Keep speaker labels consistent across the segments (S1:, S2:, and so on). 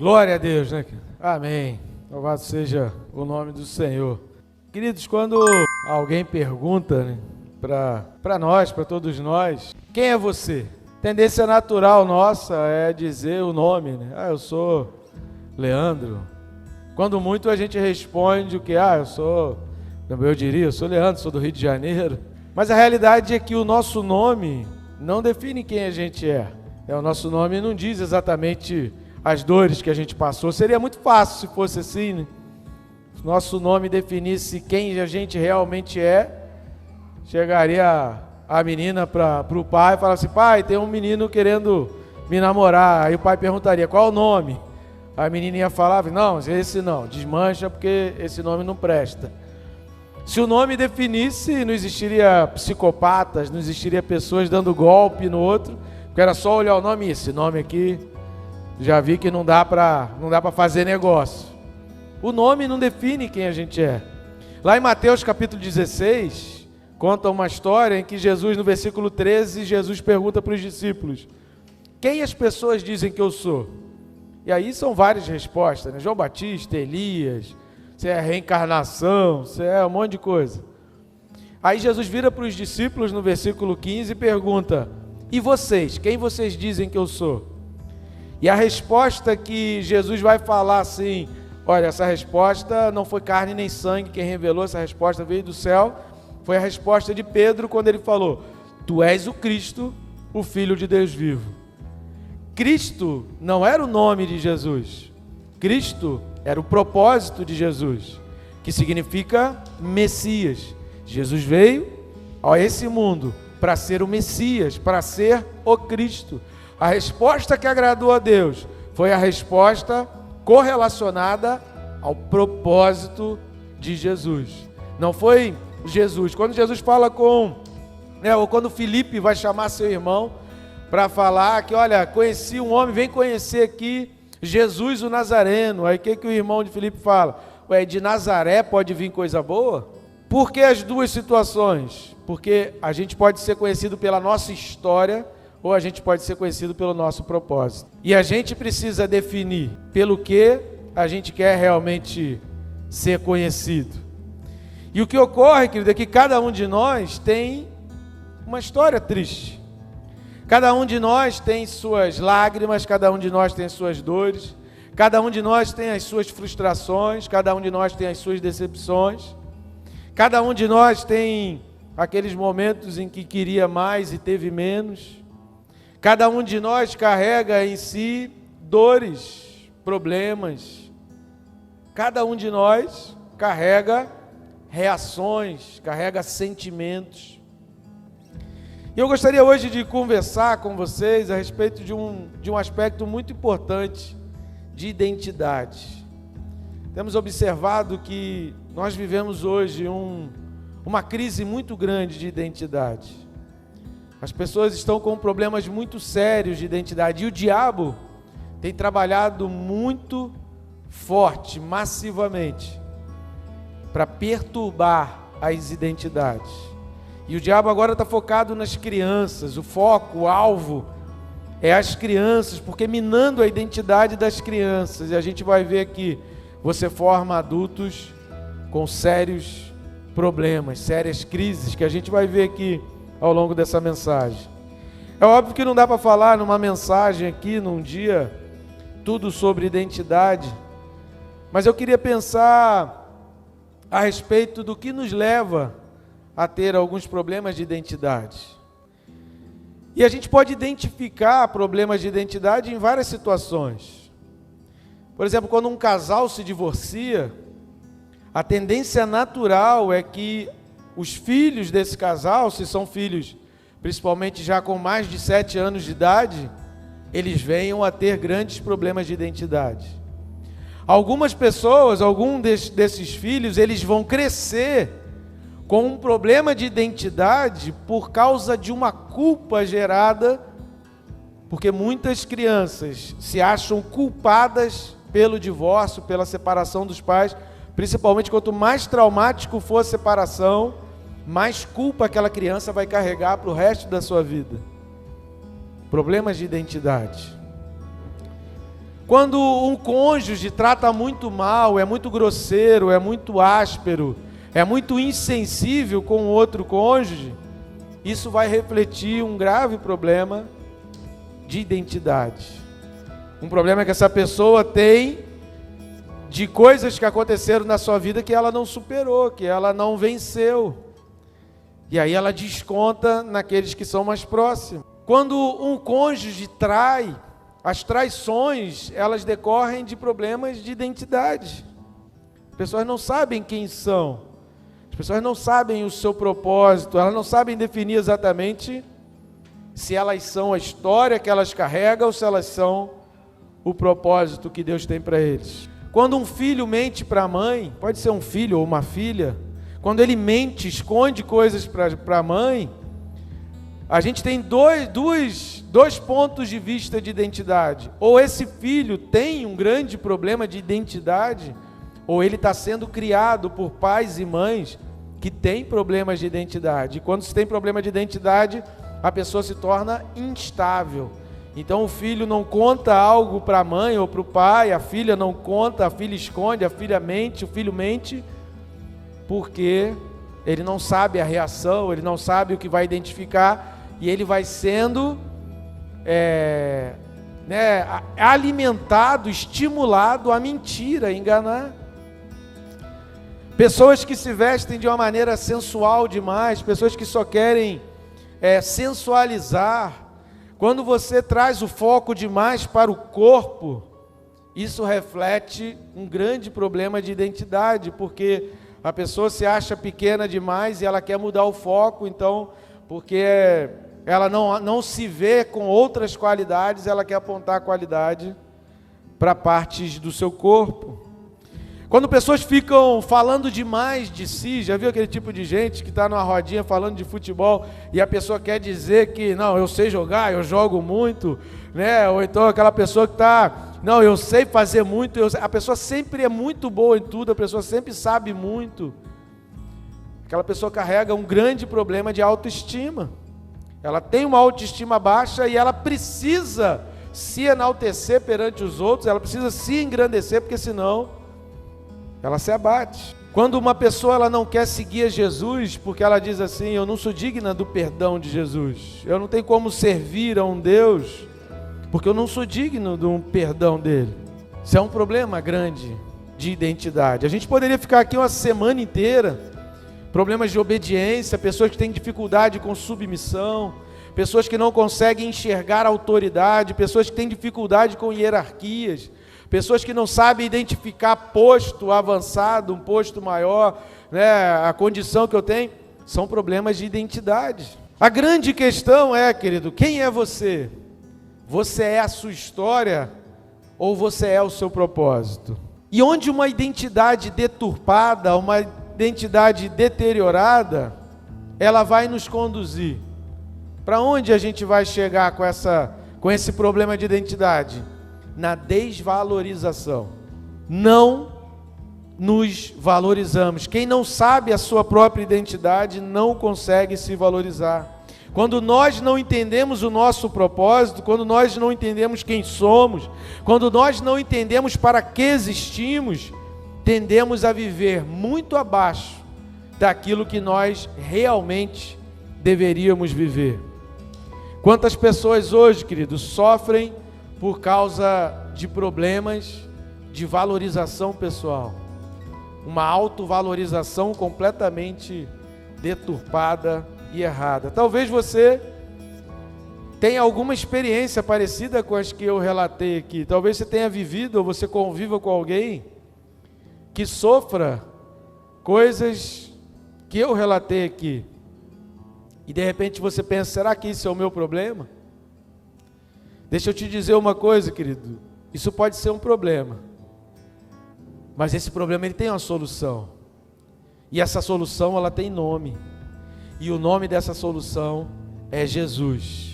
S1: Glória a Deus, né? Amém. Louvado seja o nome do Senhor. Queridos, quando alguém pergunta, né, para nós, para todos nós, quem é você? Tendência natural nossa é dizer o nome, né? Eu sou Leandro. Quando muito a gente responde o que? Eu sou Leandro, sou do Rio de Janeiro. Mas a realidade é que o nosso nome não define quem a gente é. O nosso nome não diz exatamente as dores que a gente passou. Seria muito fácil se fosse assim, né? Se nosso nome definisse quem a gente realmente é, chegaria a menina para o pai e falaria assim: pai, tem um menino querendo me namorar. Aí o pai perguntaria: qual é o nome? A menina ia falar: não, esse não, desmancha porque esse nome não presta. Se o nome definisse, não existiria psicopatas, não existiria pessoas dando golpe no outro, porque era só olhar o nome. Esse nome aqui, já vi que não dá para fazer negócio. O nome não define quem a gente é. Lá em Mateus capítulo 16, conta uma história em que Jesus, no versículo 13, Jesus pergunta para os discípulos: quem as pessoas dizem que eu sou? E aí são várias respostas, né? João Batista, Elias, se é reencarnação, se é um monte de coisa. Aí Jesus vira para os discípulos no versículo 15 e pergunta: e vocês? Quem vocês dizem que eu sou? E a resposta que Jesus vai falar assim: olha, essa resposta não foi carne nem sangue quem revelou, essa resposta veio do céu. Foi a resposta de Pedro quando ele falou: tu és o Cristo, o Filho de Deus vivo. Cristo não era o nome de Jesus. Cristo era o propósito de Jesus, que significa Messias. Jesus veio a esse mundo para ser o Messias, para ser o Cristo. A resposta que agradou a Deus foi a resposta correlacionada ao propósito de Jesus. Não foi Jesus. Quando Jesus fala ou quando Filipe vai chamar seu irmão para falar que, olha, conheci um homem, vem conhecer aqui Jesus o Nazareno. Aí o que o irmão de Filipe fala? De Nazaré pode vir coisa boa? Por que as duas situações? Porque a gente pode ser conhecido pela nossa história ou a gente pode ser conhecido pelo nosso propósito. E a gente precisa definir pelo que a gente quer realmente ser conhecido. E o que ocorre, querido, é que cada um de nós tem uma história triste. Cada um de nós tem suas lágrimas, cada um de nós tem as suas dores, cada um de nós tem as suas frustrações, cada um de nós tem as suas decepções, cada um de nós tem aqueles momentos em que queria mais e teve menos, cada um de nós carrega em si dores, problemas, cada um de nós carrega reações, carrega sentimentos. E eu gostaria hoje de conversar com vocês a respeito de um aspecto muito importante de identidade. Temos observado que nós vivemos hoje uma crise muito grande de identidade. As pessoas estão com problemas muito sérios de identidade e o diabo tem trabalhado muito forte, massivamente, para perturbar as identidades. E o diabo agora está focado nas crianças, o foco, o alvo é as crianças, porque minando a identidade das crianças, e a gente vai ver aqui, você forma adultos com sérios problemas, sérias crises, que a gente vai ver aqui ao longo dessa mensagem. É óbvio que não dá para falar numa mensagem aqui, num dia, tudo sobre identidade, mas eu queria pensar a respeito do que nos leva a ter alguns problemas de identidade. E a gente pode identificar problemas de identidade em várias situações. Por exemplo, quando um casal se divorcia, a tendência natural é que os filhos desse casal, se são filhos principalmente já com mais de 7 anos de idade, eles venham a ter grandes problemas de identidade. Algumas pessoas, desses filhos, eles vão crescer com um problema de identidade por causa de uma culpa gerada, porque muitas crianças se acham culpadas pelo divórcio, pela separação dos pais, principalmente quanto mais traumático for a separação, mais culpa aquela criança vai carregar para o resto da sua vida. Problemas de identidade. Quando um cônjuge trata muito mal, é muito grosseiro, é muito áspero, é muito insensível com o outro cônjuge, isso vai refletir um grave problema de identidade. Um problema que essa pessoa tem de coisas que aconteceram na sua vida que ela não superou, que ela não venceu. E aí ela desconta naqueles que são mais próximos. Quando um cônjuge trai, as traições, elas decorrem de problemas de identidade. As pessoas não sabem quem são. As pessoas não sabem o seu propósito, elas não sabem definir exatamente se elas são a história que elas carregam ou se elas são o propósito que Deus tem para eles. Quando um filho mente para a mãe, pode ser um filho ou uma filha, quando ele mente, esconde coisas para a mãe, a gente tem dois pontos de vista de identidade. Ou esse filho tem um grande problema de identidade, ou ele está sendo criado por pais e mães que têm problemas de identidade. E quando se tem problema de identidade, a pessoa se torna instável. Então o filho não conta algo para a mãe ou para o pai, a filha não conta, a filha esconde, a filha mente, o filho mente, porque ele não sabe a reação, ele não sabe o que vai identificar, e ele vai sendo alimentado, estimulado a mentir, a enganar. Pessoas que se vestem de uma maneira sensual demais, pessoas que só querem sensualizar. Quando você traz o foco demais para o corpo, isso reflete um grande problema de identidade, porque a pessoa se acha pequena demais e ela quer mudar o foco, então, porque ela não se vê com outras qualidades, ela quer apontar a qualidade para partes do seu corpo. Quando pessoas ficam falando demais de si, já viu aquele tipo de gente que está numa rodinha falando de futebol e a pessoa quer dizer que, não, eu sei jogar, eu jogo muito, né? Ou então aquela pessoa que está, não, eu sei fazer muito, a pessoa sempre é muito boa em tudo, a pessoa sempre sabe muito. Aquela pessoa carrega um grande problema de autoestima. Ela tem uma autoestima baixa e ela precisa se enaltecer perante os outros, ela precisa se engrandecer, porque senão ela se abate. Quando uma pessoa ela não quer seguir a Jesus, porque ela diz assim, eu não sou digna do perdão de Jesus, eu não tenho como servir a um Deus, porque eu não sou digno de um perdão dele. Isso é um problema grande de identidade. A gente poderia ficar aqui uma semana inteira, problemas de obediência, pessoas que têm dificuldade com submissão, pessoas que não conseguem enxergar a autoridade, pessoas que têm dificuldade com hierarquias, pessoas que não sabem identificar posto avançado, um posto maior, né, a condição que eu tenho, são problemas de identidade. A grande questão é, querido, quem é você? Você é a sua história ou você é o seu propósito? E onde uma identidade deturpada, uma identidade deteriorada, ela vai nos conduzir? Para onde a gente vai chegar com esse problema de identidade? Na desvalorização. Não nos valorizamos. Quem não sabe a sua própria identidade não consegue se valorizar. Quando nós não entendemos o nosso propósito, quando nós não entendemos quem somos, quando nós não entendemos para que existimos, tendemos a viver muito abaixo daquilo que nós realmente deveríamos viver. Quantas pessoas hoje, queridos, sofrem por causa de problemas de valorização pessoal, uma autovalorização completamente deturpada e errada. Talvez você tenha alguma experiência parecida com as que eu relatei aqui, talvez você tenha vivido ou você conviva com alguém que sofra coisas que eu relatei aqui, e de repente você pensa, será que isso é o meu problema? Deixa eu te dizer uma coisa, querido, isso pode ser um problema, mas esse problema ele tem uma solução, e essa solução ela tem nome, e o nome dessa solução é Jesus.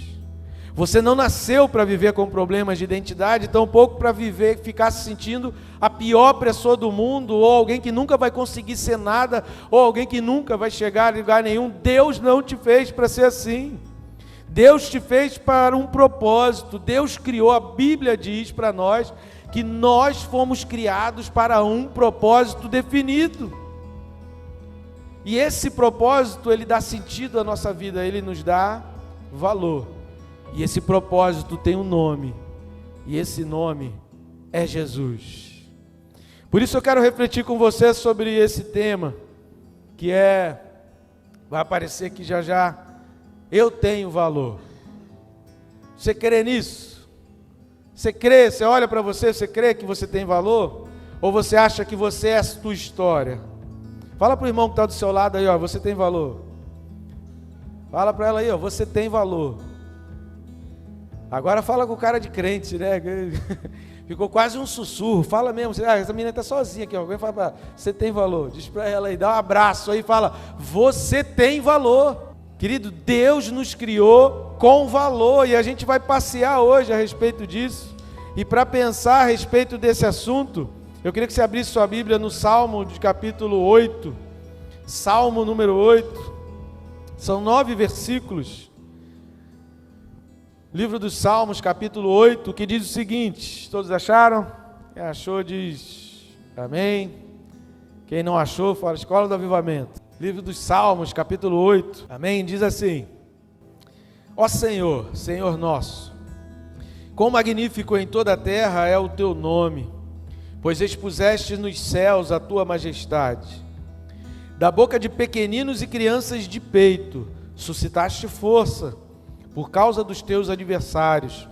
S1: Você não nasceu para viver com problemas de identidade, tampouco para ficar se sentindo a pior pessoa do mundo, ou alguém que nunca vai conseguir ser nada, ou alguém que nunca vai chegar a lugar nenhum. Deus não te fez para ser assim. Deus te fez para um propósito. Deus criou, a Bíblia diz para nós, que nós fomos criados para um propósito definido. E esse propósito, ele dá sentido à nossa vida, ele nos dá valor. E esse propósito tem um nome, e esse nome é Jesus. Por isso eu quero refletir com você sobre esse tema, que vai aparecer aqui já já, eu tenho valor. Você crê nisso? Você crê, você olha para você crê que você tem valor? Ou você acha que você é a sua história? Fala para o irmão que está do seu lado aí, ó, você tem valor. Fala para ela aí, ó, você tem valor. Agora fala com o cara de crente, né? Ficou quase um sussurro. Fala mesmo, essa menina está sozinha aqui, ó. Alguém fala para ela, você tem valor. Diz para ela aí, dá um abraço aí, fala, você tem valor. Querido, Deus nos criou com valor e a gente vai passear hoje a respeito disso. E para pensar a respeito desse assunto, eu queria que você abrisse sua Bíblia no Salmo de capítulo 8. Salmo número 8. São 9 versículos. Livro dos Salmos, capítulo 8, que diz o seguinte, todos acharam? Quem achou diz amém. Quem não achou, fala Escola do Avivamento. Livro dos Salmos, capítulo 8, amém, diz assim: ó Senhor, Senhor nosso, quão magnífico em toda a terra é o teu nome, pois expuseste nos céus a tua majestade. Da boca de pequeninos e crianças de peito, suscitaste força, por causa dos teus adversários,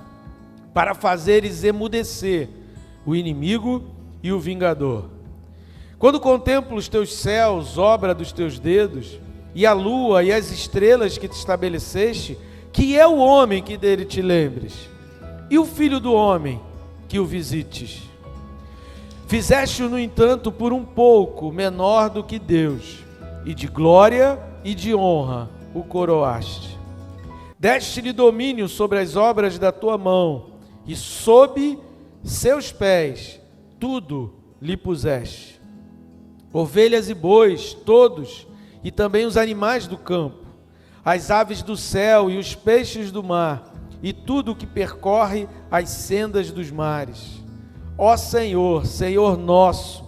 S1: para fazeres emudecer o inimigo e o vingador. Quando contemplo os teus céus, obra dos teus dedos, e a lua e as estrelas que te estabeleceste, que é o homem que dele te lembres, e o filho do homem que o visites. Fizeste-o, no entanto, por um pouco menor do que Deus, e de glória e de honra o coroaste. Deste-lhe domínio sobre as obras da tua mão, e sob seus pés tudo lhe puseste. Ovelhas e bois, todos, e também os animais do campo, as aves do céu e os peixes do mar, e tudo o que percorre as sendas dos mares. Ó Senhor, Senhor nosso,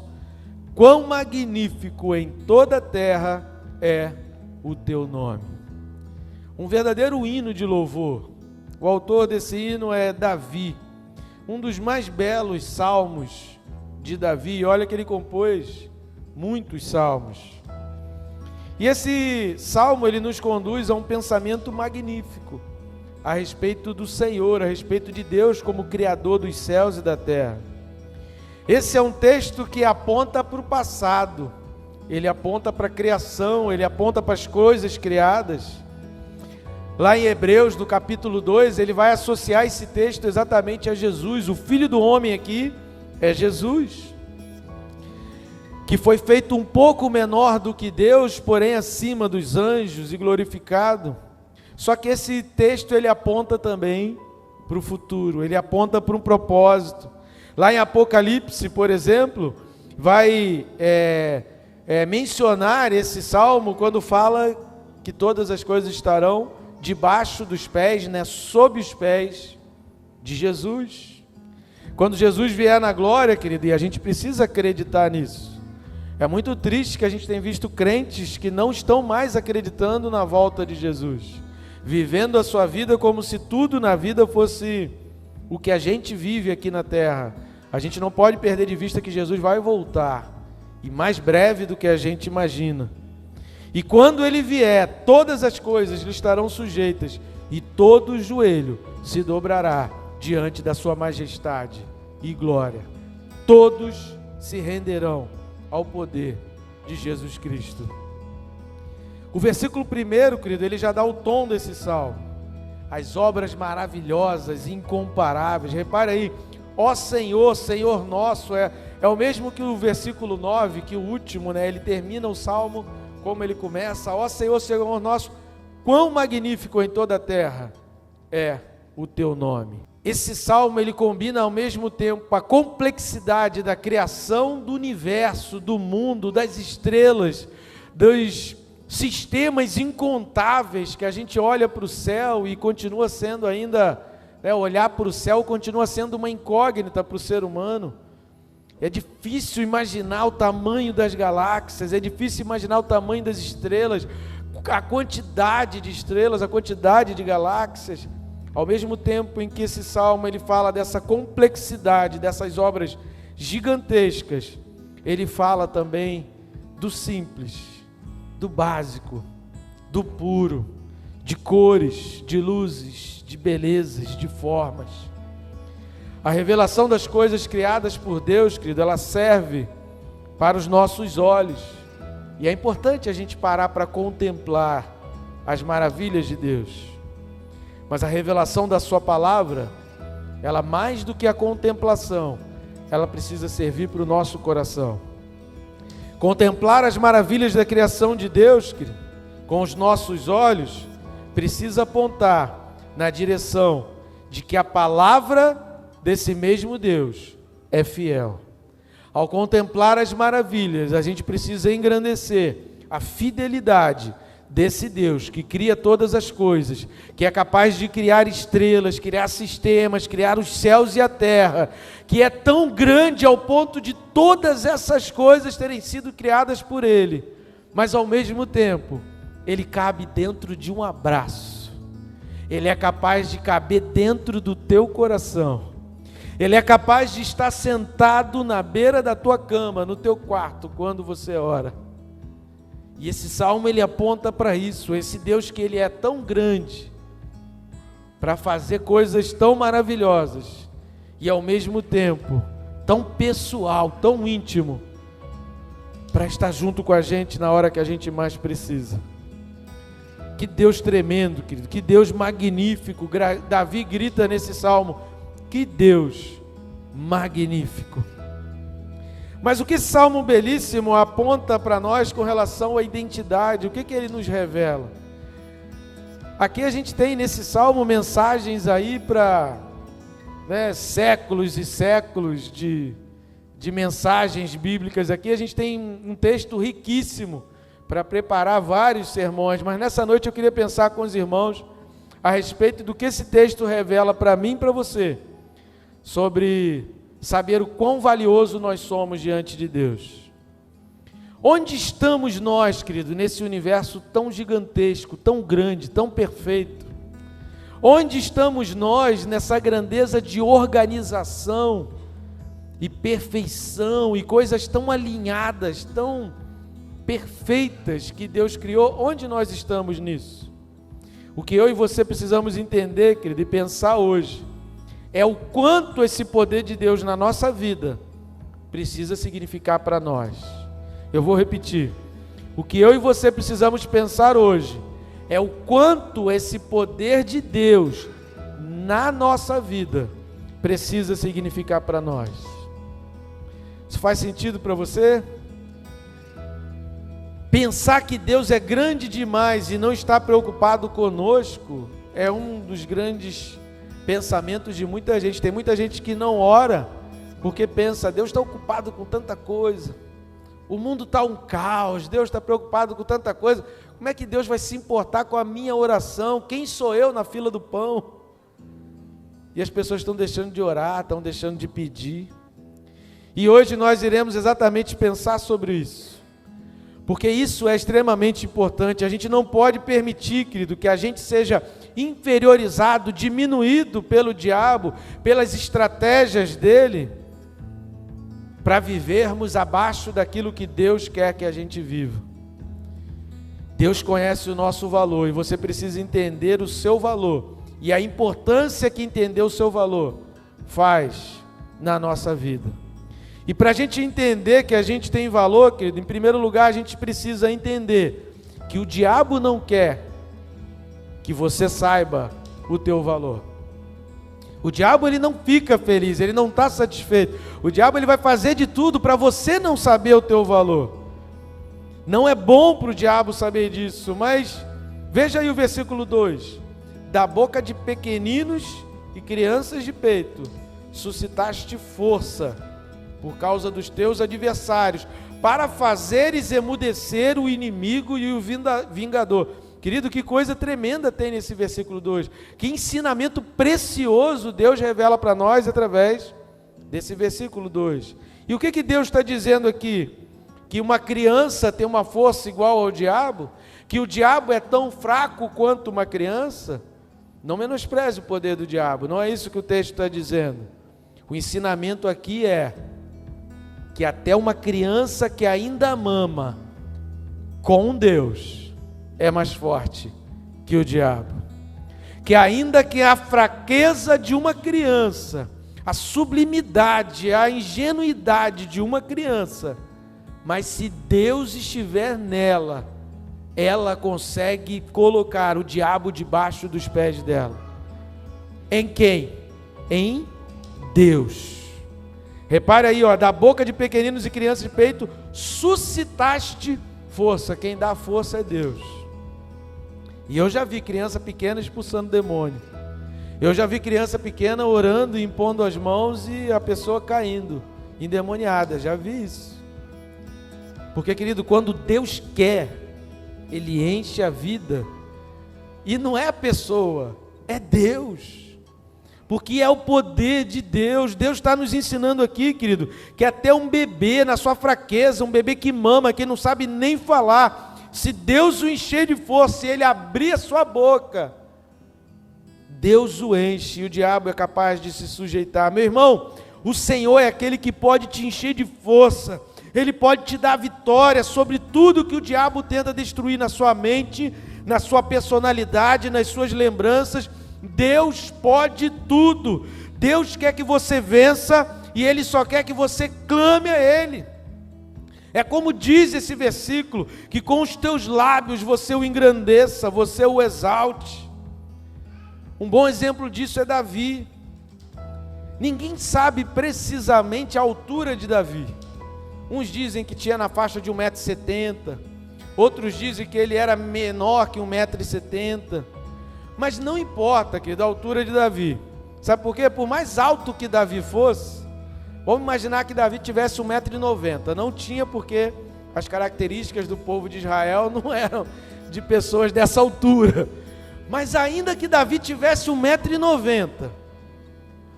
S1: quão magnífico em toda a terra é o teu nome. Um verdadeiro hino de louvor. O autor desse hino é Davi, um dos mais belos salmos de Davi. Olha que ele compôs muitos salmos. E esse salmo, ele nos conduz a um pensamento magnífico a respeito do Senhor, a respeito de Deus como Criador dos céus e da terra. Esse é um texto que aponta para o passado, ele aponta para a criação, ele aponta para as coisas criadas. Lá em Hebreus, no capítulo 2, ele vai associar esse texto exatamente a Jesus. O Filho do Homem aqui é Jesus, que foi feito um pouco menor do que Deus, porém acima dos anjos e glorificado. Só que esse texto ele aponta também para o futuro, ele aponta para um propósito. Lá em Apocalipse, por exemplo, vai mencionar esse salmo quando fala que todas as coisas estarão debaixo dos pés, né, sob os pés de Jesus. Quando Jesus vier na glória, querido, e a gente precisa acreditar nisso. É muito triste que a gente tem visto crentes que não estão mais acreditando na volta de Jesus, vivendo a sua vida como se tudo na vida fosse o que a gente vive aqui na terra. A gente não pode perder de vista que Jesus vai voltar, e mais breve do que a gente imagina. E quando ele vier, todas as coisas lhe estarão sujeitas, e todo joelho se dobrará diante da sua majestade e glória. Todos se renderão ao poder de Jesus Cristo. O versículo 1, querido, ele já dá o tom desse salmo. As obras maravilhosas, incomparáveis. Repare aí, ó Senhor, Senhor nosso, é o mesmo que o versículo 9, que o último, né? Ele termina o salmo como ele começa: ó Senhor, Senhor nosso, quão magnífico em toda a terra é o teu nome. Esse salmo ele combina ao mesmo tempo a complexidade da criação do universo, do mundo, das estrelas, dos sistemas incontáveis que a gente olha para o céu e continua sendo ainda né? Olhar para o céu continua sendo uma incógnita para o ser humano. É difícil imaginar o tamanho das galáxias, é difícil imaginar o tamanho das estrelas, a quantidade de estrelas, a quantidade de galáxias. Ao mesmo tempo em que esse salmo ele fala dessa complexidade, dessas obras gigantescas, ele fala também do simples, do básico, do puro, de cores, de luzes, de belezas, de formas. A revelação das coisas criadas por Deus, querido, ela serve para os nossos olhos. E é importante a gente parar para contemplar as maravilhas de Deus. Mas a revelação da sua palavra, ela mais do que a contemplação, ela precisa servir para o nosso coração. Contemplar as maravilhas da criação de Deus, querido, com os nossos olhos, precisa apontar na direção de que a palavra desse mesmo Deus é fiel. Ao contemplar as maravilhas, a gente precisa engrandecer a fidelidade desse Deus que cria todas as coisas, que é capaz de criar estrelas, criar sistemas, criar os céus e a terra, que é tão grande ao ponto de todas essas coisas terem sido criadas por Ele, mas ao mesmo tempo, Ele cabe dentro de um abraço. Ele é capaz de caber dentro do teu coração. Ele é capaz de estar sentado na beira da tua cama, no teu quarto, quando você ora. E esse salmo ele aponta para isso, esse Deus que ele é tão grande, para fazer coisas tão maravilhosas, e ao mesmo tempo, tão pessoal, tão íntimo, para estar junto com a gente na hora que a gente mais precisa. Que Deus tremendo, querido, que Deus magnífico. Davi grita nesse salmo, que Deus magnífico. Mas o que esse salmo belíssimo aponta para nós com relação à identidade, o que ele nos revela? Aqui a gente tem nesse salmo mensagens aí para séculos e séculos de mensagens bíblicas. Aqui a gente tem um texto riquíssimo para preparar vários sermões, mas nessa noite eu queria pensar com os irmãos a respeito do que esse texto revela para mim e para você, sobre saber o quão valioso nós somos diante de Deus. Onde estamos nós, querido, nesse universo tão gigantesco, tão grande, tão perfeito? Onde estamos nós nessa grandeza de organização e perfeição e coisas tão alinhadas, tão perfeitas que Deus criou? Onde nós estamos nisso? O que eu e você precisamos entender, querido, e pensar hoje, é o quanto esse poder de Deus na nossa vida precisa significar para nós. Eu vou repetir. O que eu e você precisamos pensar hoje é o quanto esse poder de Deus na nossa vida precisa significar para nós. Isso faz sentido para você? Pensar que Deus é grande demais e não está preocupado conosco é um dos grandes pensamentos de muita gente. Tem muita gente que não ora porque pensa, Deus está ocupado com tanta coisa, o mundo está um caos, Deus está preocupado com tanta coisa, como é que Deus vai se importar com a minha oração? Quem sou eu na fila do pão? E as pessoas estão deixando de orar, estão deixando de pedir. E hoje nós iremos exatamente pensar sobre isso, porque isso é extremamente importante. A gente não pode permitir, querido, que a gente seja inferiorizado, diminuído pelo diabo, pelas estratégias dele, para vivermos abaixo daquilo que Deus quer que a gente viva. Deus conhece o nosso valor e você precisa entender o seu valor e a importância que entender o seu valor faz na nossa vida. E para a gente entender que a gente tem valor, querido, em primeiro lugar a gente precisa entender que o diabo não quer que você saiba o teu valor. O diabo ele não fica feliz, ele não está satisfeito. O diabo ele vai fazer de tudo para você não saber o teu valor. Não é bom para o diabo saber disso, mas veja aí o versículo 2. Da boca de pequeninos e crianças de peito, suscitaste força por causa dos teus adversários, para fazeres emudecer o inimigo e o vingador. Querido, que coisa tremenda tem nesse versículo 2. Que ensinamento precioso Deus revela para nós através desse versículo 2. E o que Deus está dizendo aqui? Que uma criança tem uma força igual ao diabo? Que o diabo é tão fraco quanto uma criança? Não menospreze o poder do diabo, não é isso que o texto está dizendo. O ensinamento aqui é que até uma criança que ainda mama com Deus é mais forte que o diabo. Que ainda que a fraqueza de uma criança, a sublimidade, a ingenuidade de uma criança, mas se Deus estiver nela, ela consegue colocar o diabo debaixo dos pés dela. Em quem? Em Deus. Repare aí, da boca de pequeninos e crianças de peito, suscitaste força. Quem dá força é Deus. E eu já vi criança pequena expulsando demônio. Eu já vi criança pequena orando e impondo as mãos e a pessoa caindo, endemoniada. Já vi isso. Porque, querido, quando Deus quer, Ele enche a vida. E não é a pessoa, é Deus. Porque é o poder de Deus. Deus está nos ensinando aqui, querido, que até um bebê na sua fraqueza, um bebê que mama, que não sabe nem falar, se Deus o encher de força, se ele abrir a sua boca, Deus o enche e o diabo é capaz de se sujeitar. Meu irmão, o Senhor é aquele que pode te encher de força. Ele pode te dar vitória sobre tudo que o diabo tenta destruir na sua mente, na sua personalidade, nas suas lembranças. Deus pode tudo. Deus quer que você vença e Ele só quer que você clame a Ele. É como diz esse versículo, que com os teus lábios você o engrandeça, você o exalte. Um bom exemplo disso é Davi. Ninguém sabe precisamente a altura de Davi. Uns dizem que tinha na faixa de 1,70 m, outros dizem que ele era menor que 1,70 m, mas não importa, querido, a altura de Davi. Sabe por quê? Por mais alto que Davi fosse, vamos imaginar que Davi tivesse 1,90 m, não tinha, porque as características do povo de Israel não eram de pessoas dessa altura, mas ainda que Davi tivesse 1,90 m,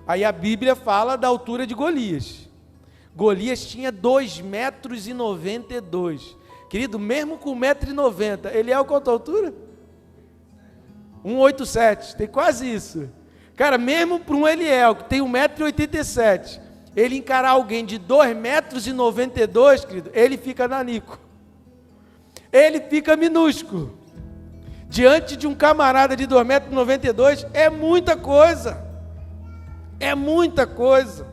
S1: aí a Bíblia fala da altura de Golias. Golias tinha 2,92 m. Querido, mesmo com 1,90 m, ele é o quanto a altura? 1,87 m, tem quase isso. Cara, mesmo para um Eliel, que tem 1,87 m, ele encarar alguém de 2,92 m, querido, ele fica nanico. Ele fica minúsculo. Diante de um camarada de 2,92 m, é muita coisa. É muita coisa.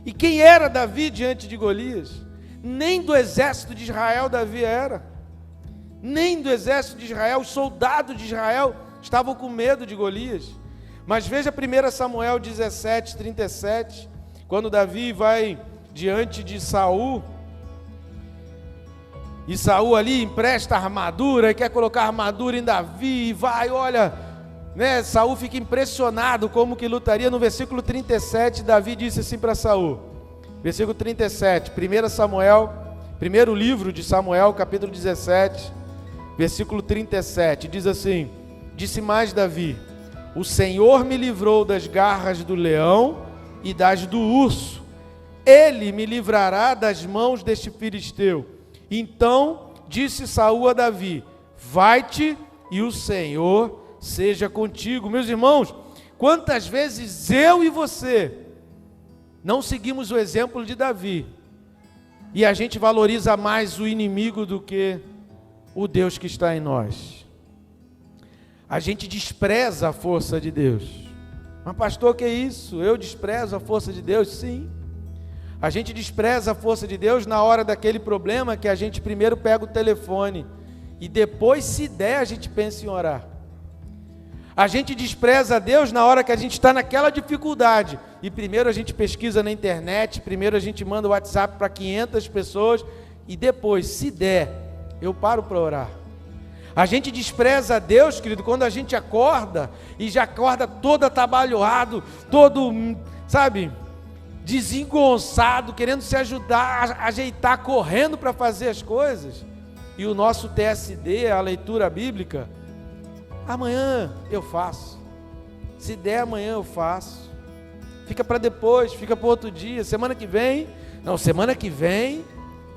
S1: E quem era Davi diante de Golias? Nem do exército de Israel Davi era. Nem do exército de Israel, os soldados de Israel estavam com medo de Golias. Mas veja 1 Samuel 17:37, quando Davi vai diante de Saul, e Saul ali empresta armadura, e quer colocar armadura em Davi, e vai, olha, né, Saul fica impressionado como que lutaria. No versículo 37, Davi disse assim para Saul, versículo 37, 1 Samuel, primeiro livro de Samuel, capítulo 17, versículo 37, diz assim: disse mais Davi: o Senhor me livrou das garras do leão e das do urso, Ele me livrará das mãos deste filisteu. Então disse Saul a Davi: vai-te e o Senhor seja contigo. Meus irmãos, quantas vezes eu e você não seguimos o exemplo de Davi, e a gente valoriza mais o inimigo do que o Deus que está em nós. A gente despreza a força de Deus. Mas pastor, que é isso? Eu desprezo a força de Deus? Sim. A gente despreza a força de Deus na hora daquele problema que a gente primeiro pega o telefone e depois, se der, a gente pensa em orar. A gente despreza a Deus na hora que a gente está naquela dificuldade e primeiro a gente pesquisa na internet, primeiro a gente manda o WhatsApp para 500 pessoas e depois, se der, eu paro para orar. A gente despreza a Deus, querido, quando a gente acorda e já acorda todo atabalhoado, todo, sabe, desengonçado, querendo se ajudar, ajeitar, correndo para fazer as coisas. E o nosso TSD, a leitura bíblica, Amanhã eu faço. Se der amanhã eu faço. Fica para depois, fica para outro dia. Semana que vem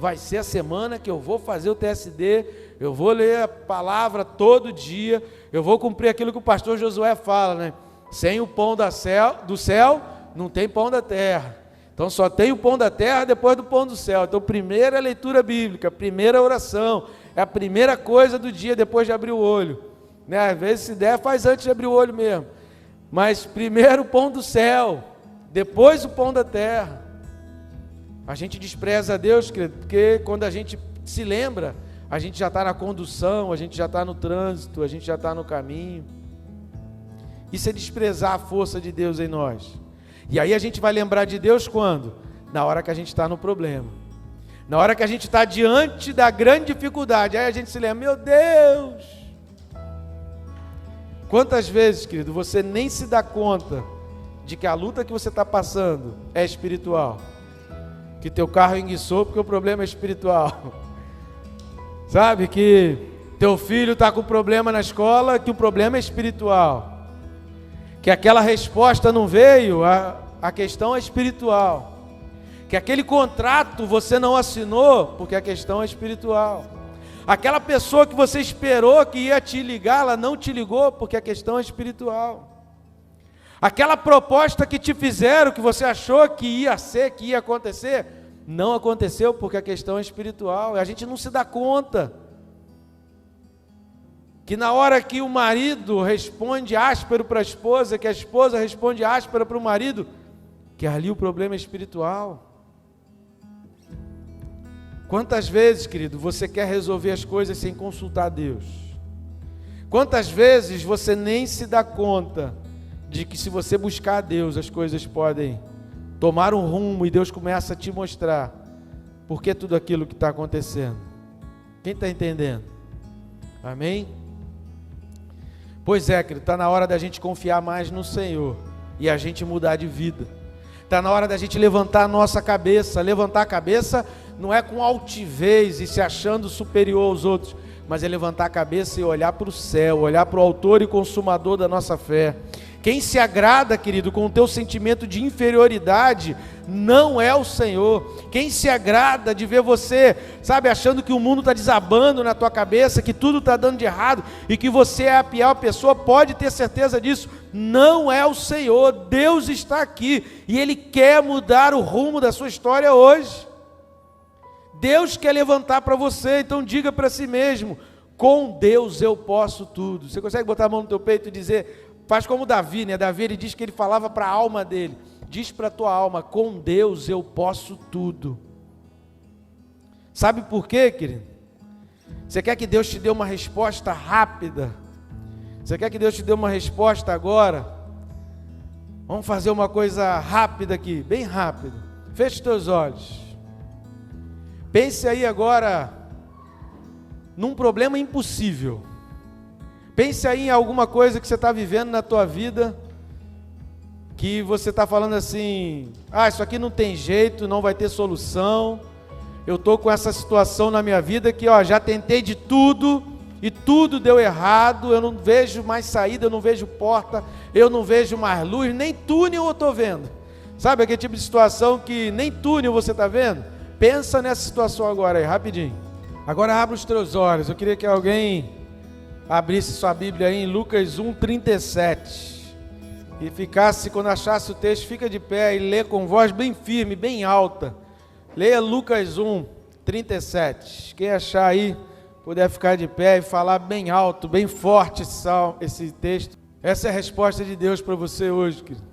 S1: vai ser a semana que eu vou fazer o TSD. Eu vou ler a palavra todo dia. Eu vou cumprir aquilo que o pastor Josué fala, né? Sem o pão do céu, não tem pão da terra. Então só tem o pão da terra depois do pão do céu. Então primeira leitura bíblica, primeira oração, é a primeira coisa do dia depois de abrir o olho, né? Às vezes se der, faz antes de abrir o olho mesmo. Mas primeiro o pão do céu, depois o pão da terra. A gente despreza a Deus, querido, porque quando a gente se lembra, a gente já está na condução, a gente já está no trânsito, a gente já está no caminho. Isso é desprezar a força de Deus em nós. E aí a gente vai lembrar de Deus quando? Na hora que a gente está no problema. Na hora que a gente está diante da grande dificuldade. Aí a gente se lembra, meu Deus! Quantas vezes, querido, você nem se dá conta de que a luta que você está passando é espiritual? Que teu carro enguiçou porque o problema é espiritual. Sabe, que teu filho está com problema na escola, que o problema é espiritual. Que aquela resposta não veio, a questão é espiritual. Que aquele contrato você não assinou, porque a questão é espiritual. Aquela pessoa que você esperou que ia te ligar, ela não te ligou, porque a questão é espiritual. Aquela proposta que te fizeram, que você achou que ia ser, que ia acontecer, não aconteceu, porque a questão é espiritual. E a gente não se dá conta que na hora que o marido responde áspero para a esposa, que a esposa responde áspera para o marido, que ali o problema é espiritual. Quantas vezes, querido, você quer resolver as coisas sem consultar Deus? Quantas vezes você nem se dá conta de que se você buscar a Deus, as coisas podem tomar um rumo e Deus começa a te mostrar por que tudo aquilo que está acontecendo? Quem está entendendo? Amém? Pois é, querido, está na hora da gente confiar mais no Senhor e a gente mudar de vida. Está na hora da gente levantar a nossa cabeça. Levantar a cabeça não é com altivez e se achando superior aos outros, mas é levantar a cabeça e olhar para o céu, olhar para o autor e consumador da nossa fé. Quem se agrada, querido, com o teu sentimento de inferioridade, não é o Senhor. Quem se agrada de ver você, sabe, achando que o mundo está desabando na tua cabeça, que tudo está dando de errado e que você é a pior pessoa, pode ter certeza disso, não é o Senhor. Deus está aqui e Ele quer mudar o rumo da sua história hoje. Deus quer levantar para você, então diga para si mesmo, com Deus eu posso tudo. Você consegue botar a mão no teu peito e dizer... Faz como Davi, né? Davi, ele diz que ele falava para a alma dele. Diz para a tua alma, com Deus eu posso tudo. Sabe por quê, querido? Você quer que Deus te dê uma resposta rápida? Você quer que Deus te dê uma resposta agora? Vamos fazer uma coisa rápida aqui, bem rápido. Feche os teus olhos. Pense aí agora num problema impossível. Pense aí em alguma coisa que você está vivendo na tua vida, que você está falando assim, isso aqui não tem jeito, não vai ter solução, eu estou com essa situação na minha vida que já tentei de tudo, e tudo deu errado, eu não vejo mais saída, eu não vejo porta, eu não vejo mais luz, nem túnel eu estou vendo. Sabe aquele tipo de situação que nem túnel você está vendo? Pensa nessa situação agora aí, rapidinho. Agora abre os teus olhos, eu queria que alguém... abrisse sua Bíblia aí em Lucas 1:37 e ficasse, quando achasse o texto, fica de pé e lê com voz bem firme, bem alta. Leia Lucas 1:37. Quem achar aí, puder ficar de pé e falar bem alto, bem forte esse texto. Essa é a resposta de Deus para você hoje, querido.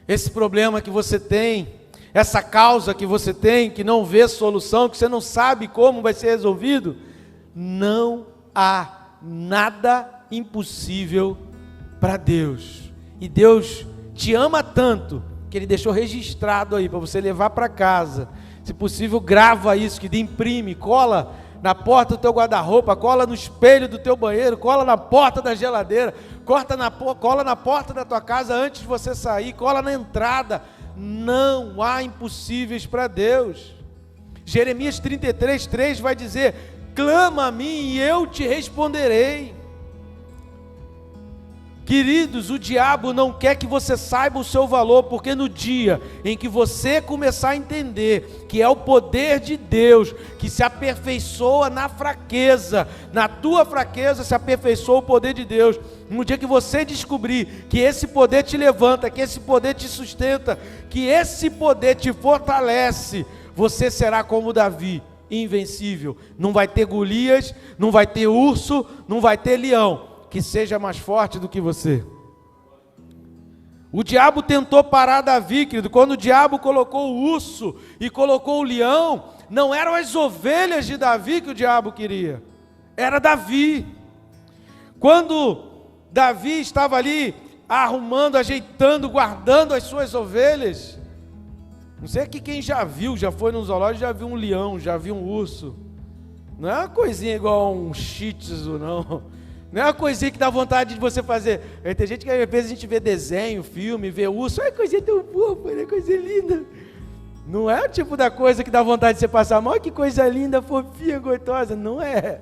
S1: Esse problema que você tem, essa causa que você tem, que não vê solução, que você não sabe como vai ser resolvido, não há nada impossível para Deus. E Deus te ama tanto que Ele deixou registrado aí para você levar para casa. Se possível, grava isso, que imprime, cola na porta do teu guarda-roupa, cola no espelho do teu banheiro, cola na porta da geladeira, cola na porta da tua casa antes de você sair, cola na entrada. Não há impossíveis para Deus. Jeremias 33:3 vai dizer: clama a mim e eu te responderei. Queridos, o diabo não quer que você saiba o seu valor, porque no dia em que você começar a entender que é o poder de Deus que se aperfeiçoa na fraqueza, na tua fraqueza se aperfeiçoa o poder de Deus. No dia que você descobrir que esse poder te levanta, que esse poder te sustenta, que esse poder te fortalece, você será como Davi, invencível. Não vai ter Golias, não vai ter urso, não vai ter leão que seja mais forte do que você. O diabo tentou parar Davi, querido. Quando o diabo colocou o urso e colocou o leão, não eram as ovelhas de Davi que o diabo queria, era Davi. Quando Davi estava ali arrumando, ajeitando, guardando as suas ovelhas, não sei que quem já viu, já foi no zoológico, já viu um leão, já viu um urso. Não é uma coisinha igual um shih tzu, não. Não é uma coisinha que dá vontade de você fazer. Tem gente que às vezes a gente vê desenho, filme, vê urso, é coisinha tão fofa, é coisa linda. Não é o tipo da coisa que dá vontade de você passar mal, que coisa linda, fofinha, gostosa. Não é.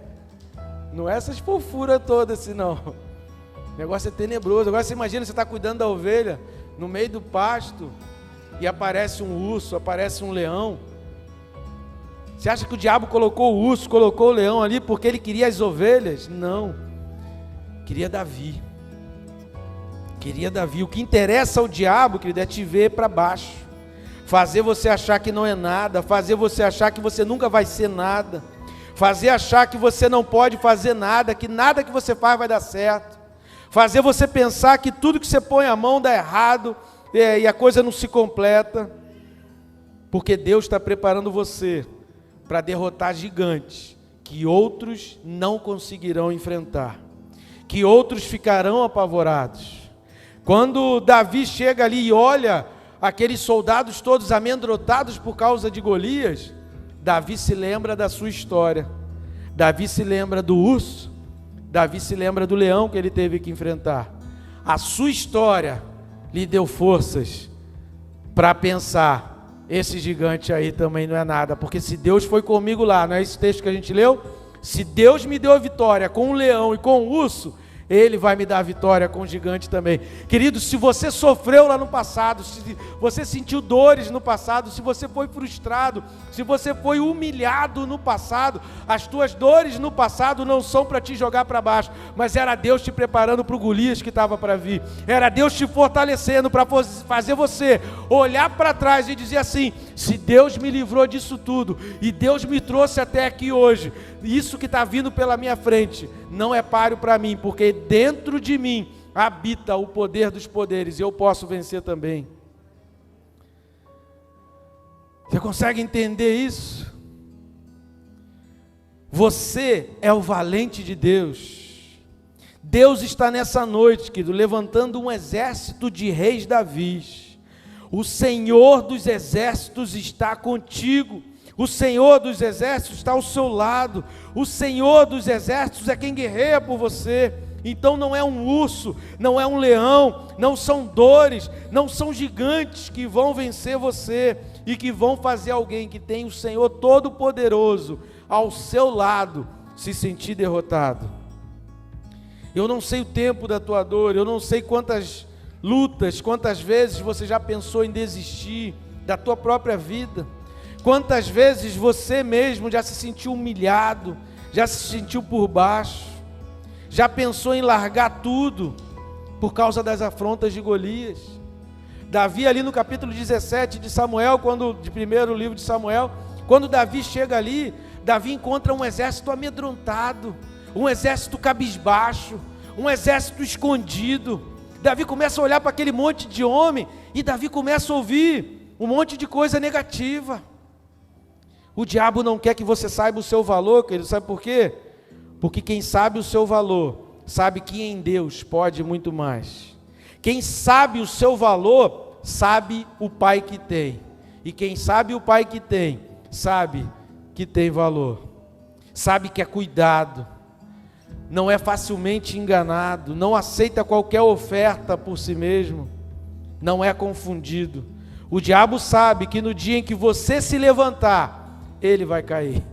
S1: Não é essas fofuras todas assim, não. O negócio é tenebroso. Agora você imagina, você está cuidando da ovelha, no meio do pasto, e aparece um urso, aparece um leão. Você acha que o diabo colocou o urso, colocou o leão ali porque ele queria as ovelhas? Não. Queria Davi. Queria Davi. O que interessa ao diabo, querido, é te ver para baixo. Fazer você achar que não é nada. Fazer você achar que você nunca vai ser nada. Fazer achar que você não pode fazer nada. Que nada que você faz vai dar certo. Fazer você pensar que tudo que você põe a mão dá errado. E a coisa não se completa. Porque Deus está preparando você para derrotar gigantes que outros não conseguirão enfrentar, que outros ficarão apavorados. Quando Davi chega ali e olha aqueles soldados todos amedrontados por causa de Golias, Davi se lembra da sua história. Davi se lembra do urso, Davi se lembra do leão que ele teve que enfrentar. A sua história lhe deu forças para pensar, esse gigante aí também não é nada, porque se Deus foi comigo lá, não é esse texto que a gente leu? Se Deus me deu a vitória com o leão e com o urso, Ele vai me dar a vitória com o gigante também. Querido, se você sofreu lá no passado, se você sentiu dores no passado, se você foi frustrado, se você foi humilhado no passado, as tuas dores no passado não são para te jogar para baixo, mas era Deus te preparando para o Golias que estava para vir. Era Deus te fortalecendo para fazer você olhar para trás e dizer assim: se Deus me livrou disso tudo e Deus me trouxe até aqui hoje, isso que está vindo pela minha frente não é páreo para mim, porque dentro de mim habita o poder dos poderes e eu posso vencer também. Você consegue entender isso? Você é o valente de Deus. Deus está nessa noite, querido, levantando um exército de reis Davis. O Senhor dos exércitos está contigo. O Senhor dos exércitos está ao seu lado. O Senhor dos exércitos é quem guerreia por você. Então não é um urso, não é um leão, não são dores, não são gigantes que vão vencer você e que vão fazer alguém que tem o Senhor Todo-Poderoso ao seu lado se sentir derrotado. Eu não sei o tempo da tua dor, eu não sei quantas lutas, quantas vezes você já pensou em desistir da tua própria vida. Quantas vezes você mesmo já se sentiu humilhado, já se sentiu por baixo, já pensou em largar tudo por causa das afrontas de Golias. Davi ali no capítulo 17 de Samuel, de primeiro livro de Samuel, quando Davi chega ali, Davi encontra um exército amedrontado, um exército cabisbaixo, um exército escondido. Davi começa a olhar para aquele monte de homem e Davi começa a ouvir um monte de coisa negativa. O diabo não quer que você saiba o seu valor, querido, sabe por quê? Porque quem sabe o seu valor, sabe que em Deus pode muito mais. Quem sabe o seu valor, sabe o Pai que tem. E quem sabe o Pai que tem, sabe que tem valor. Sabe que é cuidado, não é facilmente enganado, não aceita qualquer oferta por si mesmo, não é confundido. O diabo sabe que no dia em que você se levantar, ele vai cair.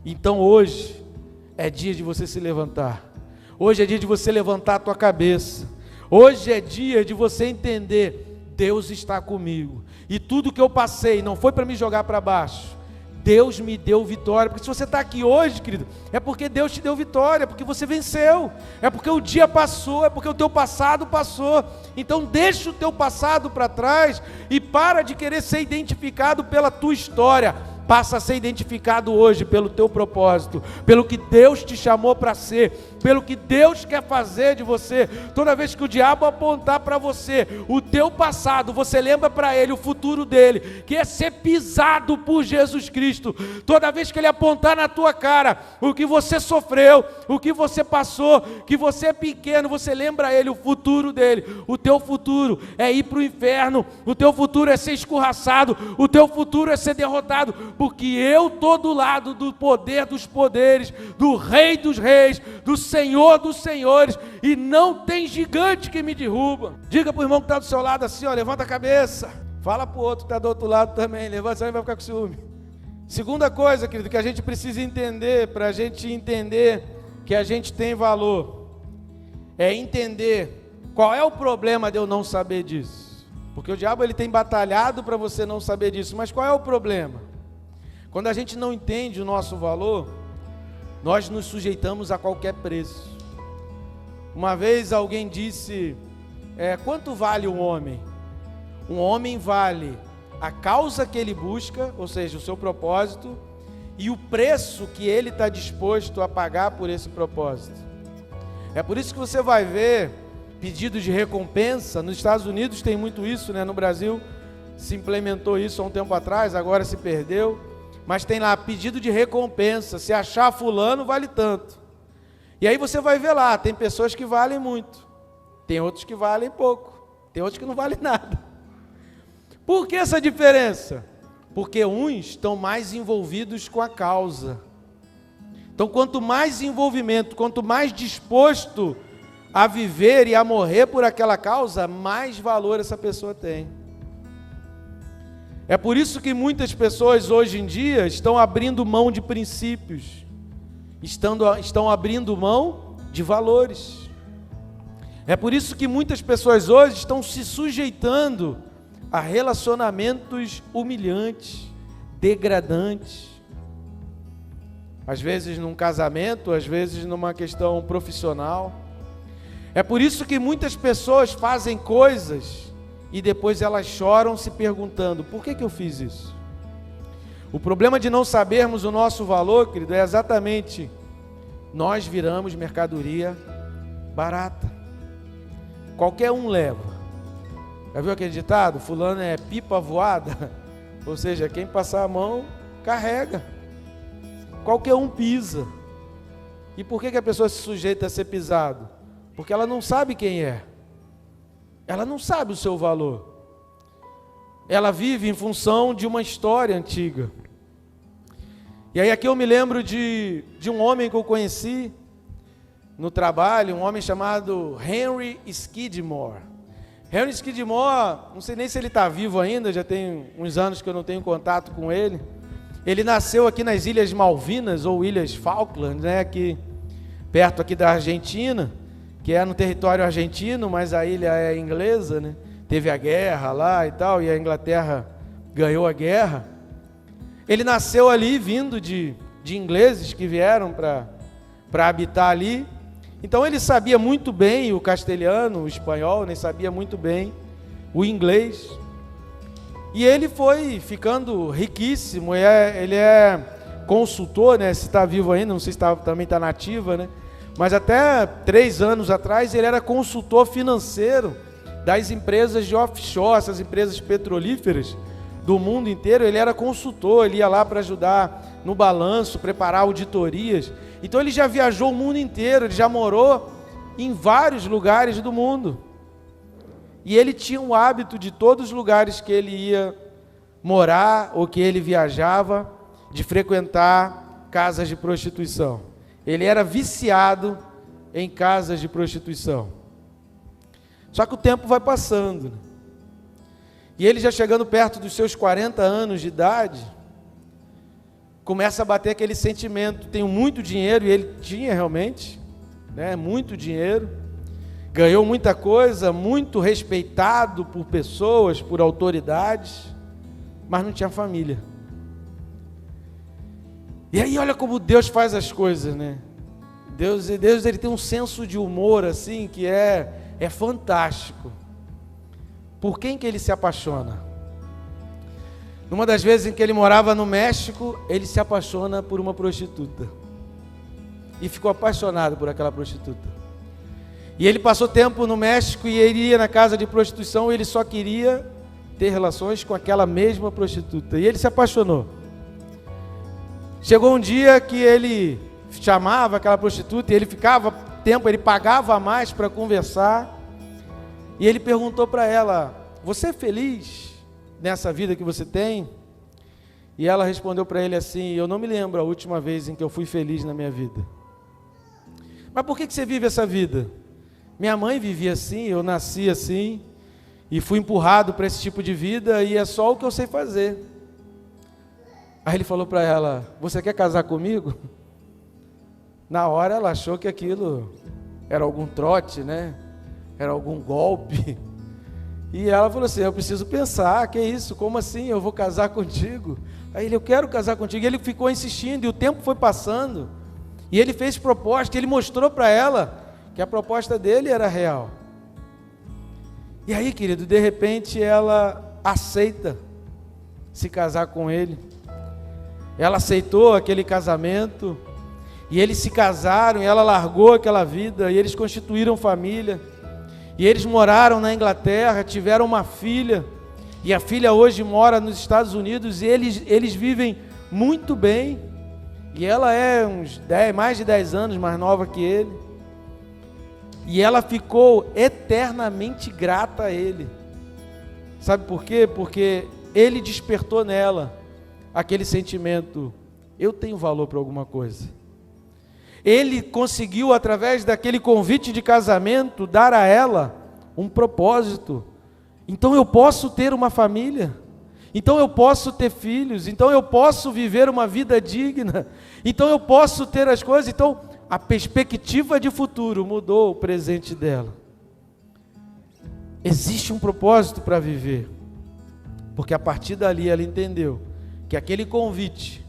S1: Então hoje é dia de você se levantar. Hoje é dia de você levantar a tua cabeça. Hoje é dia de você entender, Deus está comigo. E tudo que eu passei não foi para me jogar para baixo. Deus me deu vitória. Porque se você está aqui hoje, querido, é porque Deus te deu vitória, é porque você venceu, é porque o dia passou, é porque o teu passado passou. Então deixa o teu passado para trás e para de querer ser identificado pela tua história. Passa a ser identificado hoje pelo teu propósito, pelo que Deus te chamou para ser, pelo que Deus quer fazer de você. Toda vez que o diabo apontar para você o teu passado, você lembra para ele o futuro dele, que é ser pisado por Jesus Cristo. Toda vez que ele apontar na tua cara o que você sofreu, o que você passou, que você é pequeno, você lembra a ele o futuro dele. O teu futuro é ir para o inferno, o teu futuro é ser escorraçado, o teu futuro é ser derrotado, porque eu estou do lado do poder dos poderes, do Rei dos reis, do Senhor dos senhores, e não tem gigante que me derruba. Diga para o irmão que está do seu lado assim, ó, levanta a cabeça. Fala para o outro que está do outro lado também, levanta, senão ele vai ficar com ciúme. Segunda coisa, querido, que a gente precisa entender, para a gente entender que a gente tem valor, é entender qual é o problema de eu não saber disso. Porque o diabo ele tem batalhado para você não saber disso, mas qual é o problema? Quando a gente não entende o nosso valor, nós nos sujeitamos a qualquer preço. Uma vez alguém disse, quanto vale um homem? Um homem vale a causa que ele busca, ou seja, o seu propósito, e o preço que ele está disposto a pagar por esse propósito. É por isso que você vai ver pedidos de recompensa. Nos Estados Unidos tem muito isso, né? No Brasil se implementou isso há um tempo atrás, agora se perdeu. Mas tem lá pedido de recompensa, se achar fulano vale tanto. E aí você vai ver lá, tem pessoas que valem muito, tem outros que valem pouco, tem outros que não valem nada. Por que essa diferença? Porque uns estão mais envolvidos com a causa. Então quanto mais envolvimento, quanto mais disposto a viver e a morrer por aquela causa, mais valor essa pessoa tem. É por isso que muitas pessoas hoje em dia estão abrindo mão de princípios, estão abrindo mão de valores. É por isso que muitas pessoas hoje estão se sujeitando a relacionamentos humilhantes, degradantes. Às vezes num casamento, às vezes numa questão profissional. É por isso que muitas pessoas fazem coisas e depois elas choram se perguntando, por que eu fiz isso? O problema de não sabermos o nosso valor, querido, é exatamente, nós viramos mercadoria barata. Qualquer um leva. Já viu aquele ditado? Fulano é pipa voada? Ou seja, quem passar a mão, carrega. Qualquer um pisa. E por que a pessoa se sujeita a ser pisado? Porque ela não sabe quem é. Ela não sabe o seu valor. Ela vive em função de uma história antiga. E aí aqui eu me lembro de um homem que eu conheci no trabalho, um homem chamado Henry Skidmore. Henry Skidmore, não sei nem se ele está vivo ainda, já tem uns anos que eu não tenho contato com ele. Ele nasceu aqui nas Ilhas Malvinas, ou Ilhas Falkland, né, aqui, perto aqui da Argentina, que é no território argentino, mas a ilha é inglesa, né? Teve a guerra lá e tal, e a Inglaterra ganhou a guerra. Ele nasceu ali vindo de ingleses que vieram para habitar ali. Então ele sabia muito bem o castelhano, o espanhol, né? Sabia muito bem o inglês. E ele foi ficando riquíssimo, ele é consultor, né? Se está vivo ainda, não sei se também está nativa, né? Mas até 3 anos atrás ele era consultor financeiro das empresas de offshore, essas empresas petrolíferas do mundo inteiro. Ele era consultor, ele ia lá para ajudar no balanço, preparar auditorias. Então ele já viajou o mundo inteiro, ele já morou em vários lugares do mundo. E ele tinha o hábito de todos os lugares que ele ia morar ou que ele viajava, de frequentar casas de prostituição. Ele era viciado em casas de prostituição. Só que o tempo vai passando, né? E ele já chegando perto dos seus 40 anos de idade, começa a bater aquele sentimento, tenho muito dinheiro, e ele tinha realmente, né? Muito dinheiro, ganhou muita coisa, muito respeitado por pessoas, por autoridades, mas não tinha família. E aí olha como Deus faz as coisas, né? Deus ele tem um senso de humor assim que é fantástico. Por quem que ele se apaixona? Numa das vezes em que ele morava no México, ele se apaixona por uma prostituta. E ficou apaixonado por aquela prostituta. E ele passou tempo no México e ele ia na casa de prostituição e ele só queria ter relações com aquela mesma prostituta. E ele se apaixonou. Chegou um dia que ele chamava aquela prostituta e ele ficava tempo, ele pagava mais para conversar. E ele perguntou para ela: você é feliz nessa vida que você tem? E ela respondeu para ele assim: eu não me lembro a última vez em que eu fui feliz na minha vida. Mas por que você vive essa vida? Minha mãe vivia assim, eu nasci assim, e fui empurrado para esse tipo de vida, e é só o que eu sei fazer. Aí ele falou para ela: você quer casar comigo? Na hora ela achou que aquilo era algum trote, né? Era algum golpe. E ela falou assim: eu preciso pensar, que é isso? Como assim? Eu vou casar contigo? Aí ele: eu quero casar contigo. E ele ficou insistindo, e o tempo foi passando, e ele fez proposta, ele mostrou para ela que a proposta dele era real. E aí, querido, de repente ela aceita se casar com ele. Ela aceitou aquele casamento, e eles se casaram, e ela largou aquela vida, e eles constituíram família, e eles moraram na Inglaterra, tiveram uma filha, e a filha hoje mora nos Estados Unidos, e eles vivem muito bem, e ela é mais de 10 anos mais nova que ele, e ela ficou eternamente grata a ele. Sabe por quê? Porque ele despertou nela aquele sentimento: eu tenho valor para alguma coisa. Ele conseguiu, através daquele convite de casamento, dar a ela um propósito. Então eu posso ter uma família, então eu posso ter filhos, então eu posso viver uma vida digna, então eu posso ter as coisas. Então a perspectiva de futuro mudou o presente dela. Existe um propósito para viver, porque a partir dali ela entendeu que aquele convite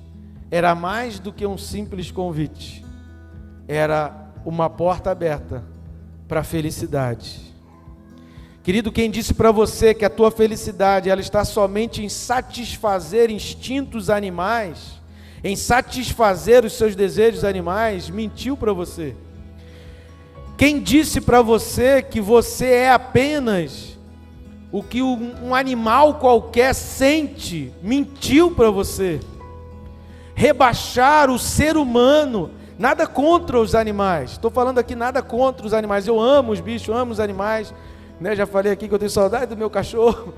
S1: era mais do que um simples convite, era uma porta aberta para a felicidade. Querido, quem disse para você que a tua felicidade ela está somente em satisfazer instintos animais, em satisfazer os seus desejos animais, mentiu para você. Quem disse para você que você é apenas o que um animal qualquer sente, mentiu para você. Rebaixar o ser humano, nada contra os animais, estou falando aqui nada contra os animais, eu amo os bichos, amo os animais, né? Já falei aqui que eu tenho saudade do meu cachorro,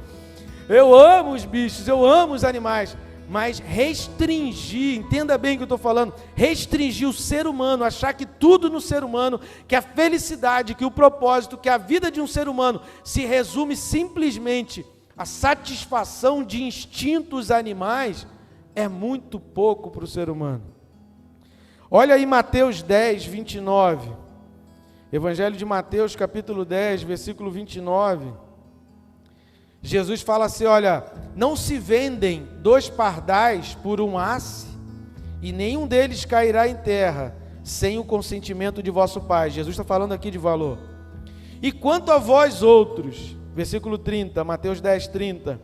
S1: eu amo os bichos, eu amo os animais, mas restringir, entenda bem o que eu estou falando, restringir o ser humano, achar que tudo no ser humano, que a felicidade, que o propósito, que a vida de um ser humano se resume simplesmente à satisfação de instintos animais, é muito pouco para o ser humano. Olha aí Mateus 10, 29, Evangelho de Mateus, capítulo 10, versículo 29, Jesus fala assim: olha, não se vendem 2 pardais por um asse, e nenhum deles cairá em terra, sem o consentimento de vosso Pai. Jesus está falando aqui de valor. E quanto a vós outros, versículo 30, Mateus 10, 30,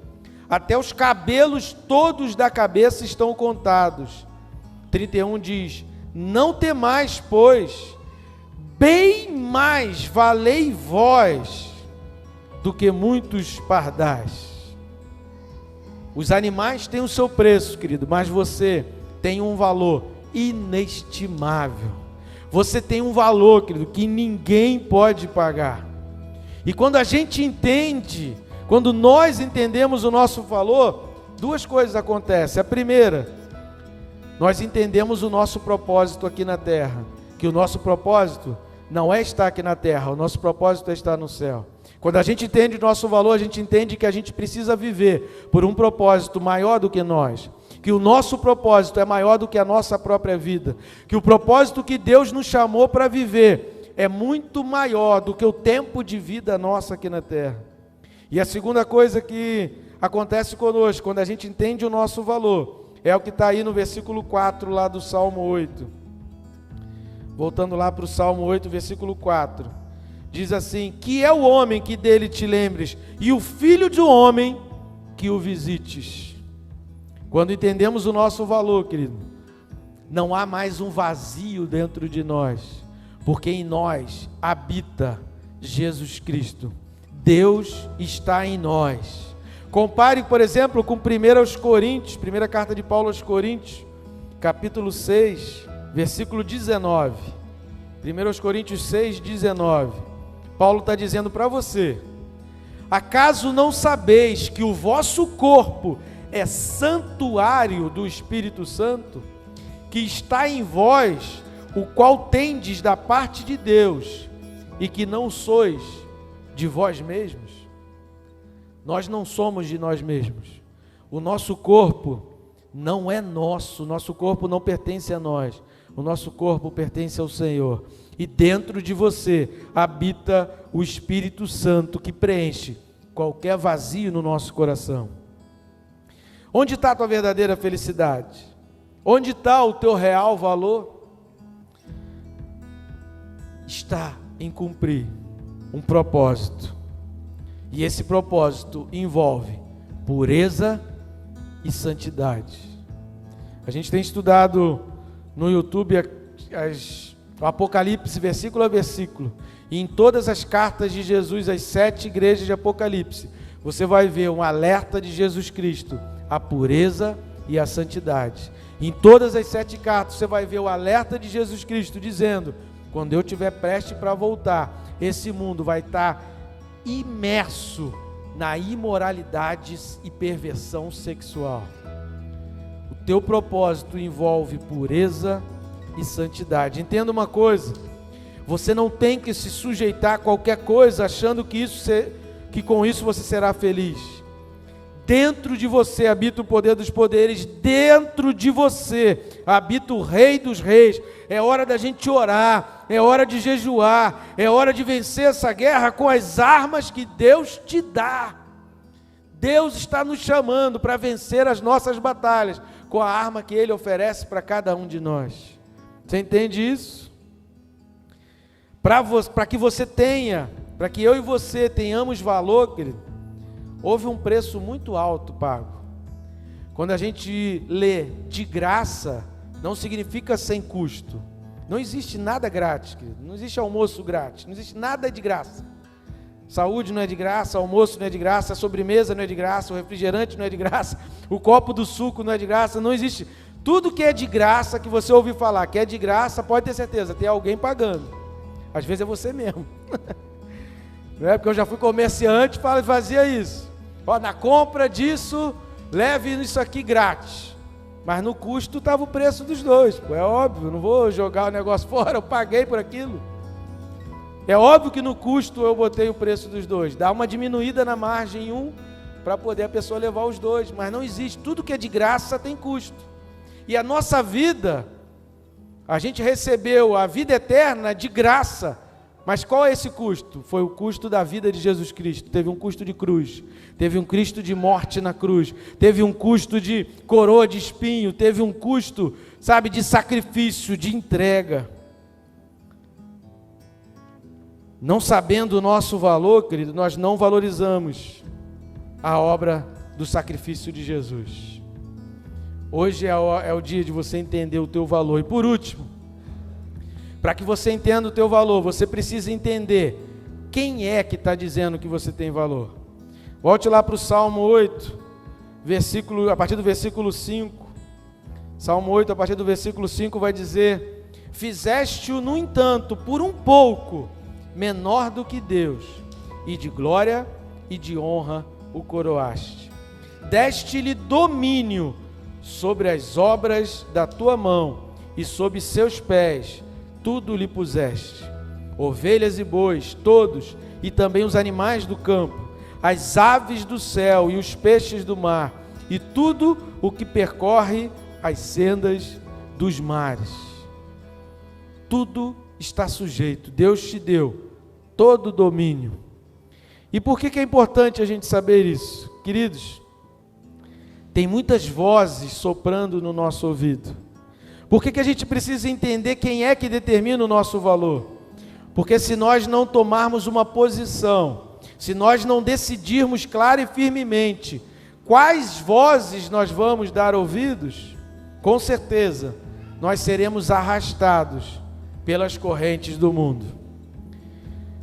S1: até os cabelos todos da cabeça estão contados. 31 diz: não temais, pois, bem mais valei vós do que muitos pardais. Os animais têm o seu preço, querido, mas você tem um valor inestimável. Você tem um valor, querido, que ninguém pode pagar. E quando a gente entende, quando nós entendemos o nosso valor, 2 coisas acontecem. A primeira, nós entendemos o nosso propósito aqui na terra, que o nosso propósito não é estar aqui na terra, o nosso propósito é estar no céu. Quando a gente entende o nosso valor, a gente entende que a gente precisa viver por um propósito maior do que nós, que o nosso propósito é maior do que a nossa própria vida, que o propósito que Deus nos chamou para viver é muito maior do que o tempo de vida nossa aqui na terra. E a segunda coisa que acontece conosco, quando a gente entende o nosso valor, é o que está aí no versículo 4 lá do Salmo 8. Voltando lá para o Salmo 8, versículo 4. Diz assim: que é o homem que dele te lembres, e o filho do homem que o visites. Quando entendemos o nosso valor, querido, não há mais um vazio dentro de nós, porque em nós habita Jesus Cristo. Deus está em nós. Compare, por exemplo, com 1 Coríntios, primeira carta de Paulo aos Coríntios, capítulo 6, versículo 19. 1 Coríntios 6, 19. Paulo está dizendo para você: acaso não sabeis que o vosso corpo é santuário do Espírito Santo, que está em vós, o qual tendes da parte de Deus, e que não sois de vós mesmos? Nós não somos de nós mesmos. O nosso corpo não é nosso, nosso corpo não pertence a nós. O nosso corpo pertence ao Senhor. E dentro de você habita o Espírito Santo, que preenche qualquer vazio no nosso coração. Onde está a tua verdadeira felicidade? Onde está o teu real valor? Está em cumprir um propósito. E esse propósito envolve pureza e santidade. A gente tem estudado no YouTube o Apocalipse, versículo a versículo. E em todas as cartas de Jesus, as 7 igrejas de Apocalipse, você vai ver um alerta de Jesus Cristo, a pureza e a santidade. Em todas as 7 cartas, você vai ver o alerta de Jesus Cristo, dizendo: quando eu estiver prestes para voltar, esse mundo vai estar imerso na imoralidade e perversão sexual. O teu propósito envolve pureza e santidade. Entenda uma coisa: você não tem que se sujeitar a qualquer coisa achando que com isso você será feliz. Dentro de você habita o poder dos poderes, dentro de você habita o Rei dos Reis. É hora da gente orar, é hora de jejuar, é hora de vencer essa guerra com as armas que Deus te dá. Deus está nos chamando para vencer as nossas batalhas com a arma que Ele oferece para cada um de nós. Você entende isso? Para que você tenha, para que eu e você tenhamos valor, querido, houve um preço muito alto pago. Quando a gente lê de graça, não significa sem custo. Não existe nada grátis, querido. Não existe almoço grátis, não existe nada de graça. Saúde não é de graça, almoço não é de graça, a sobremesa não é de graça, o refrigerante não é de graça, o copo do suco não é de graça, não existe. Tudo que é de graça, que você ouviu falar que é de graça, pode ter certeza, tem alguém pagando. Às vezes é você mesmo. Não é? Porque eu já fui comerciante e fazia isso. Ó, na compra disso, leve isso aqui grátis. Mas no custo estava o preço dos dois. Pô, é óbvio, não vou jogar o negócio fora, eu paguei por aquilo. É óbvio que no custo eu botei o preço dos dois. Dá uma diminuída na margem em um, para poder a pessoa levar os dois. Mas não existe, tudo que é de graça tem custo. E a nossa vida, a gente recebeu a vida eterna de graça. Mas qual é esse custo? Foi o custo da vida de Jesus Cristo. Teve um custo de cruz, teve um custo de morte na cruz, teve um custo de coroa de espinho, teve um custo, sabe, de sacrifício, de entrega. Não sabendo o nosso valor, querido, nós não valorizamos a obra do sacrifício de Jesus. Hoje é o dia de você entender o teu valor. E por último, para que você entenda o teu valor, você precisa entender quem é que está dizendo que você tem valor. Volte lá para o Salmo 8, a partir do versículo 5. Salmo 8, a partir do versículo 5, vai dizer: fizeste-o, no entanto, por um pouco menor do que Deus, e de glória e de honra o coroaste. Deste-lhe domínio sobre as obras da tua mão, e sob seus pés tudo lhe puseste, ovelhas e bois, todos, e também os animais do campo, as aves do céu e os peixes do mar, e tudo o que percorre as sendas dos mares. Tudo está sujeito. Deus te deu todo o domínio. E por que é importante a gente saber isso? Queridos, tem muitas vozes soprando no nosso ouvido. Por que a gente precisa entender quem é que determina o nosso valor? Porque se nós não tomarmos uma posição, se nós não decidirmos clara e firmemente quais vozes nós vamos dar ouvidos, com certeza nós seremos arrastados pelas correntes do mundo.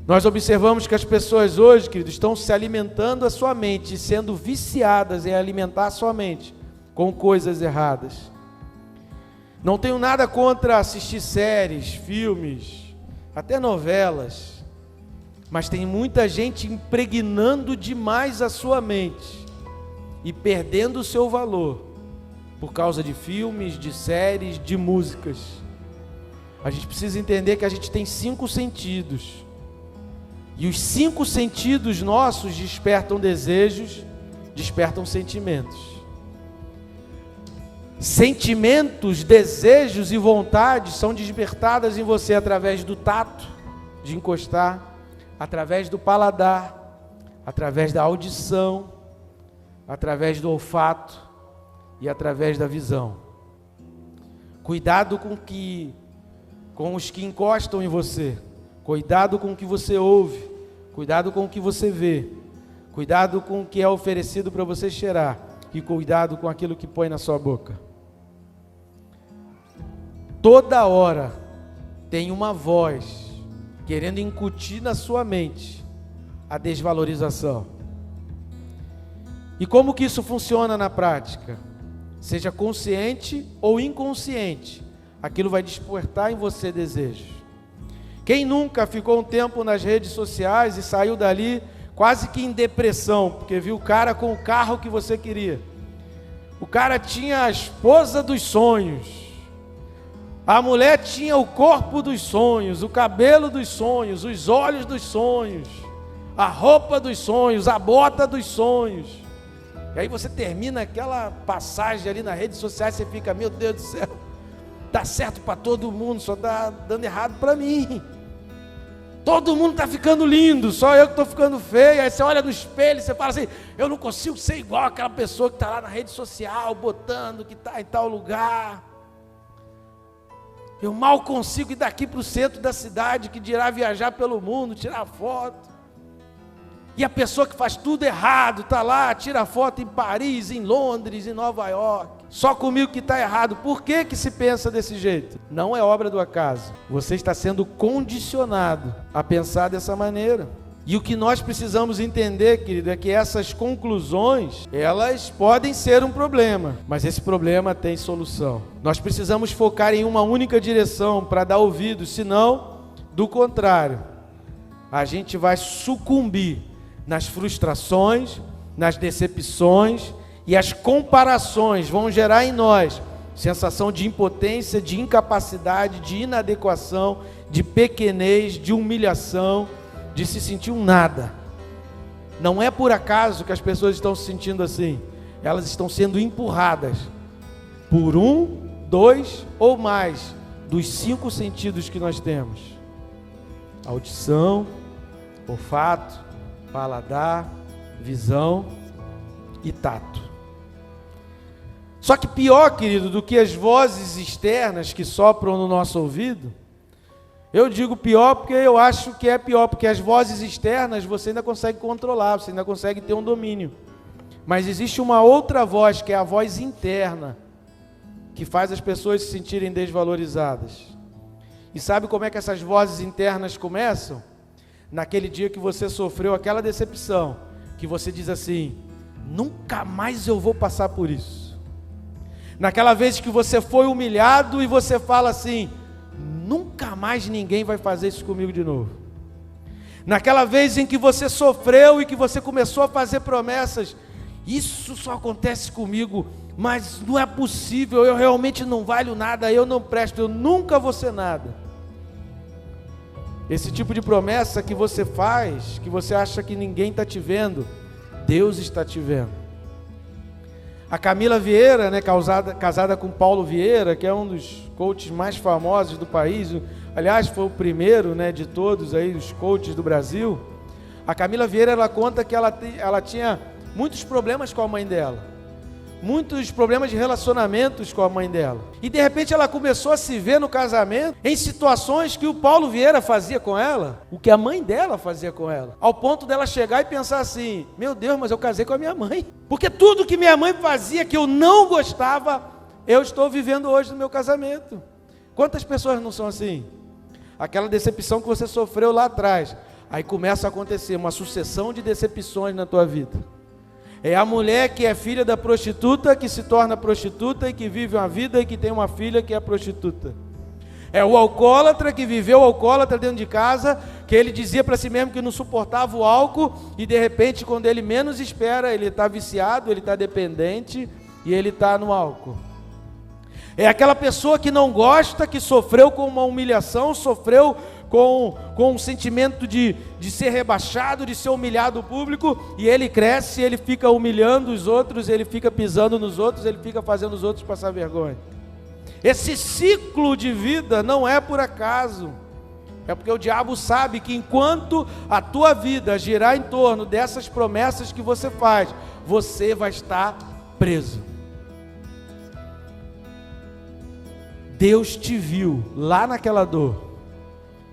S1: Nós observamos que as pessoas hoje, queridos, estão se alimentando a sua mente, sendo viciadas em alimentar a sua mente com coisas erradas. Não tenho nada contra assistir séries, filmes, até novelas, mas tem muita gente impregnando demais a sua mente e perdendo o seu valor por causa de filmes, de séries, de músicas. A gente precisa entender que a gente tem 5 sentidos. E os 5 sentidos nossos despertam desejos, despertam sentimentos. Sentimentos, desejos e vontades são despertadas em você através do tato, de encostar, através do paladar, através da audição, através do olfato e através da visão. Cuidado com os que encostam em você. Cuidado com o que você ouve, cuidado com o que você vê, cuidado com o que é oferecido para você cheirar e cuidado com aquilo que põe na sua boca. Toda hora tem uma voz querendo incutir na sua mente a desvalorização. E como que isso funciona na prática? Seja consciente ou inconsciente, aquilo vai despertar em você desejos. Quem nunca ficou um tempo nas redes sociais e saiu dali quase que em depressão, porque viu o cara com o carro que você queria? O cara tinha a esposa dos sonhos, a mulher tinha o corpo dos sonhos, o cabelo dos sonhos, os olhos dos sonhos, a roupa dos sonhos, a bota dos sonhos. E aí você termina aquela passagem ali nas redes sociais, você fica, meu Deus do céu, dá certo para todo mundo, só dá dando errado para mim. Todo mundo está ficando lindo, só eu que estou ficando feio. Aí você olha no espelho e você fala assim, eu não consigo ser igual aquela pessoa que está lá na rede social, botando que está em tal lugar. Eu mal consigo ir daqui para o centro da cidade, que dirá viajar pelo mundo, tirar foto. E a pessoa que faz tudo errado, está lá, tira foto em Paris, em Londres, em Nova York. Só comigo que está errado. Por que que se pensa desse jeito? Não é obra do acaso. Você está sendo condicionado a pensar dessa maneira. E o que nós precisamos entender, querido, é que essas conclusões, elas podem ser um problema, mas esse problema tem solução. Nós precisamos focar em uma única direção para dar ouvidos, senão, do contrário, a gente vai sucumbir nas frustrações, nas decepções, e as comparações vão gerar em nós sensação de impotência, de incapacidade, de inadequação, de pequenez, de humilhação, de se sentir um nada. Não é por acaso que as pessoas estão se sentindo assim. Elas estão sendo empurradas por 1, 2 ou mais dos 5 sentidos que nós temos: audição, olfato, paladar, visão e tato. Só que pior, querido, do que as vozes externas que sopram no nosso ouvido, eu digo pior porque eu acho que é pior, porque as vozes externas você ainda consegue controlar, você ainda consegue ter um domínio. Mas existe uma outra voz, que é a voz interna, que faz as pessoas se sentirem desvalorizadas. E sabe como é que essas vozes internas começam? Naquele dia que você sofreu aquela decepção, que você diz assim, nunca mais eu vou passar por isso. Naquela vez que você foi humilhado e você fala assim, nunca mais ninguém vai fazer isso comigo de novo. Naquela vez em que você sofreu e que você começou a fazer promessas, isso só acontece comigo, mas não é possível, eu realmente não valho nada, eu não presto, eu nunca vou ser nada. Esse tipo de promessa que você faz, que você acha que ninguém está te vendo, Deus está te vendo. A Camila Vieira, né, casada com Paulo Vieira, que é um dos coaches mais famosos do país, aliás, foi o primeiro, né, de todos aí, os coaches do Brasil. A Camila Vieira, ela conta que ela tinha muitos problemas com a mãe dela, muitos problemas de relacionamentos com a mãe dela, e de repente ela começou a se ver no casamento em situações que o Paulo Vieira fazia com ela, o que a mãe dela fazia com ela, ao ponto dela chegar e pensar assim: meu Deus, mas eu casei com a minha mãe, porque tudo que minha mãe fazia que eu não gostava, eu estou vivendo hoje no meu casamento. Quantas pessoas não são assim? Aquela decepção que você sofreu lá atrás, aí começa a acontecer uma sucessão de decepções na tua vida. É a mulher que é filha da prostituta, que se torna prostituta e que vive uma vida e que tem uma filha que é prostituta. É o alcoólatra que viveu alcoólatra dentro de casa, que ele dizia para si mesmo que não suportava o álcool, e de repente, quando ele menos espera, ele está viciado, ele está dependente e ele está no álcool. É aquela pessoa que não gosta, que sofreu com uma humilhação, sofreu com um sentimento de ser rebaixado, de ser humilhado no público, e ele cresce, ele fica humilhando os outros, ele fica pisando nos outros, ele fica fazendo os outros passar vergonha. Esse ciclo de vida não é por acaso, é porque o diabo sabe que enquanto a tua vida girar em torno dessas promessas que você faz, você vai estar preso. Deus te viu lá naquela dor.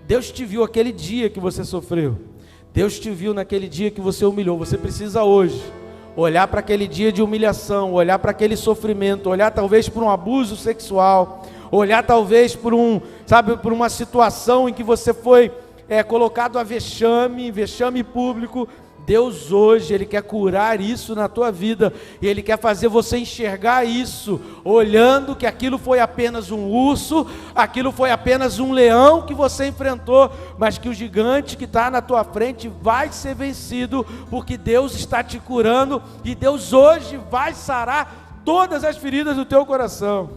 S1: Deus te viu aquele dia que você sofreu. Deus te viu naquele dia que você humilhou. Você precisa hoje olhar para aquele dia de humilhação, olhar para aquele sofrimento, olhar talvez por um abuso sexual, olhar talvez por por uma situação em que você foi colocado a vexame público. Deus hoje, Ele quer curar isso na tua vida, e Ele quer fazer você enxergar isso, olhando que aquilo foi apenas um urso, aquilo foi apenas um leão que você enfrentou, mas que o gigante que está na tua frente vai ser vencido, porque Deus está te curando, e Deus hoje vai sarar todas as feridas do teu coração.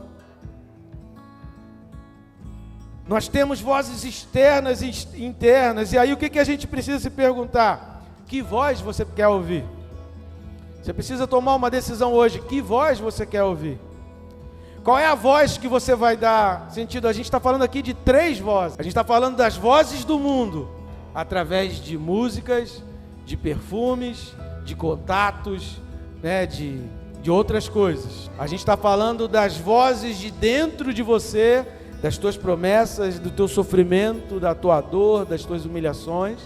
S1: Nós temos vozes externas e internas, e aí o que a gente precisa se perguntar? Que voz você quer ouvir? Você precisa tomar uma decisão hoje. Que voz você quer ouvir? Qual é a voz que você vai dar sentido? A gente está falando aqui de 3 vozes. A gente está falando das vozes do mundo, através de músicas, de perfumes, de contatos, né, de outras coisas. A gente está falando das vozes de dentro de você, das tuas promessas, do teu sofrimento, da tua dor, das tuas humilhações.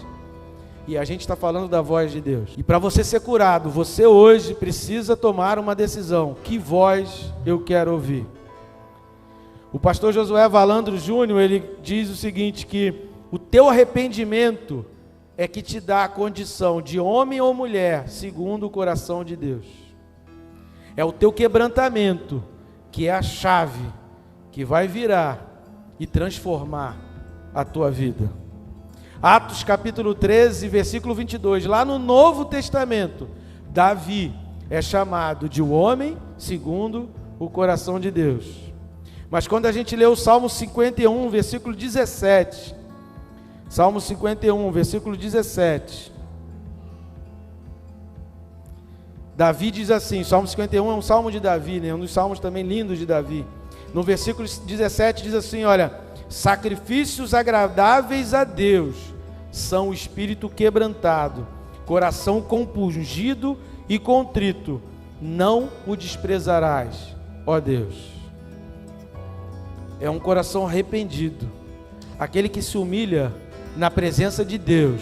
S1: E a gente está falando da voz de Deus. E para você ser curado, você hoje precisa tomar uma decisão. Que voz eu quero ouvir? O pastor Josué Valandro Júnior, ele diz o seguinte, que o teu arrependimento é que te dá a condição de homem ou mulher, segundo o coração de Deus. É o teu quebrantamento que é a chave que vai virar e transformar a tua vida. Atos capítulo 13, versículo 22, lá no Novo Testamento, Davi é chamado de o homem segundo o coração de Deus. Mas quando a gente lê o Salmo 51, versículo 17, Salmo 51, versículo 17, Davi diz assim, Salmo 51 é um salmo de Davi, né? Um dos salmos também lindos de Davi. No versículo 17 diz assim, olha: sacrifícios agradáveis a Deus são o espírito quebrantado, coração compungido e contrito, não o desprezarás, ó Deus. É um coração arrependido, aquele que se humilha na presença de Deus,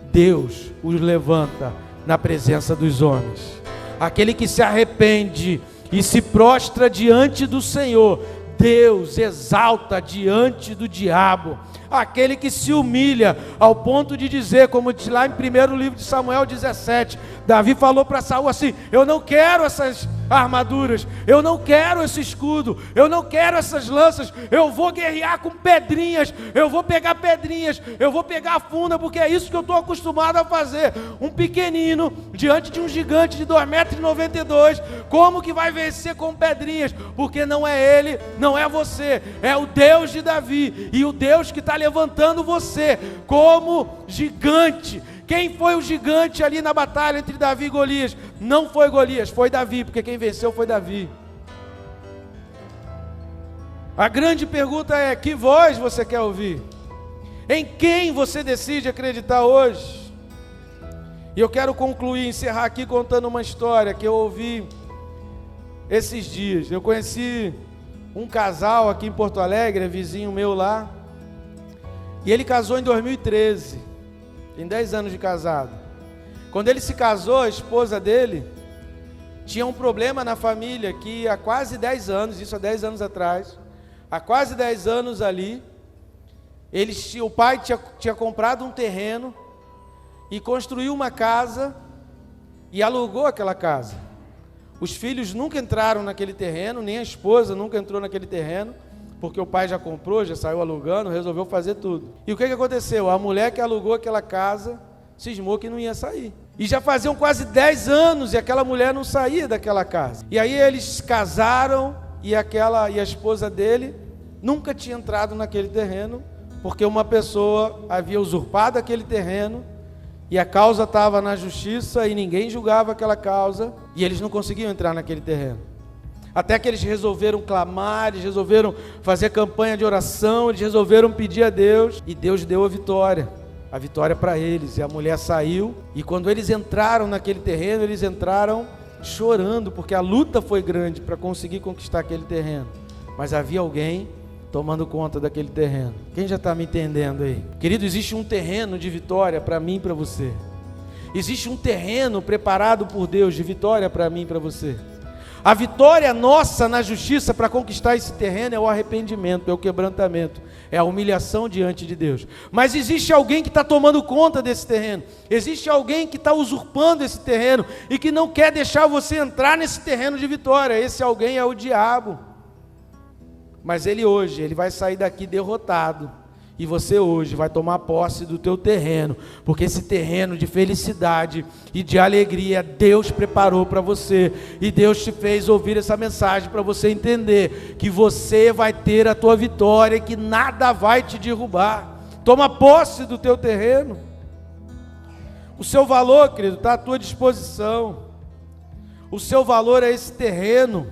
S1: Deus os levanta na presença dos homens. Aquele que se arrepende e se prostra diante do Senhor, Deus exalta diante do diabo. Aquele que se humilha ao ponto de dizer, como diz lá em 1º livro de Samuel 17, Davi falou para Saul assim: eu não quero essas armaduras, eu não quero esse escudo, eu não quero essas lanças, eu vou guerrear com pedrinhas, eu vou pegar pedrinhas, eu vou pegar a funda, porque é isso que eu estou acostumado a fazer. Um pequenino diante de um gigante de 2,92 m, como que vai vencer com pedrinhas? Porque não é ele, não é você, é o Deus de Davi, e o Deus que está levantando você como gigante. Quem foi o gigante ali na batalha entre Davi e Golias? Não foi Golias, foi Davi, porque quem venceu foi Davi. A grande pergunta é: que voz você quer ouvir? Em quem você decide acreditar hoje? E eu quero concluir, encerrar aqui contando uma história que eu ouvi esses dias. Eu conheci um casal aqui em Porto Alegre, vizinho meu lá, e ele casou em 2013, tem 10 anos de casado. Quando ele se casou, a esposa dele tinha um problema na família que há quase 10 anos, isso há 10 anos atrás, há quase 10 anos ali, o pai tinha comprado um terreno e construiu uma casa e alugou aquela casa. Os filhos nunca entraram naquele terreno, nem a esposa nunca entrou naquele terreno, porque o pai já comprou, já saiu alugando, resolveu fazer tudo. E o que aconteceu? A mulher que alugou aquela casa cismou que não ia sair. E já faziam quase 10 anos e aquela mulher não saía daquela casa. E aí eles casaram e a esposa dele nunca tinha entrado naquele terreno, porque uma pessoa havia usurpado aquele terreno e a causa estava na justiça e ninguém julgava aquela causa e eles não conseguiam entrar naquele terreno. Até que eles resolveram clamar, eles resolveram fazer campanha de oração, eles resolveram pedir a Deus e Deus deu a vitória para eles. E a mulher saiu e quando eles entraram naquele terreno, eles entraram chorando, porque a luta foi grande para conseguir conquistar aquele terreno. Mas havia alguém tomando conta daquele terreno. Quem já está me entendendo aí? Querido, existe um terreno de vitória para mim e para você. Existe um terreno preparado por Deus de vitória para mim e para você. A vitória nossa na justiça para conquistar esse terreno é o arrependimento, é o quebrantamento, é a humilhação diante de Deus. Mas existe alguém que está tomando conta desse terreno. Existe alguém que está usurpando esse terreno e que não quer deixar você entrar nesse terreno de vitória. Esse alguém é o diabo. Mas ele vai sair daqui derrotado. E você hoje vai tomar posse do teu terreno, porque esse terreno de felicidade e de alegria Deus preparou para você, e Deus te fez ouvir essa mensagem para você entender que você vai ter a tua vitória e que nada vai te derrubar. Toma posse do teu terreno. O seu valor, querido, está à tua disposição. O seu valor é esse terreno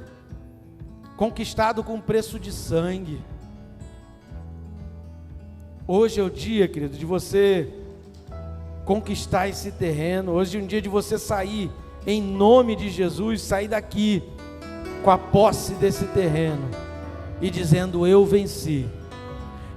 S1: conquistado com preço de sangue. Hoje é o dia, querido, de você conquistar esse terreno. Hoje é um dia de você sair, em nome de Jesus, sair daqui com a posse desse terreno e dizendo: eu venci.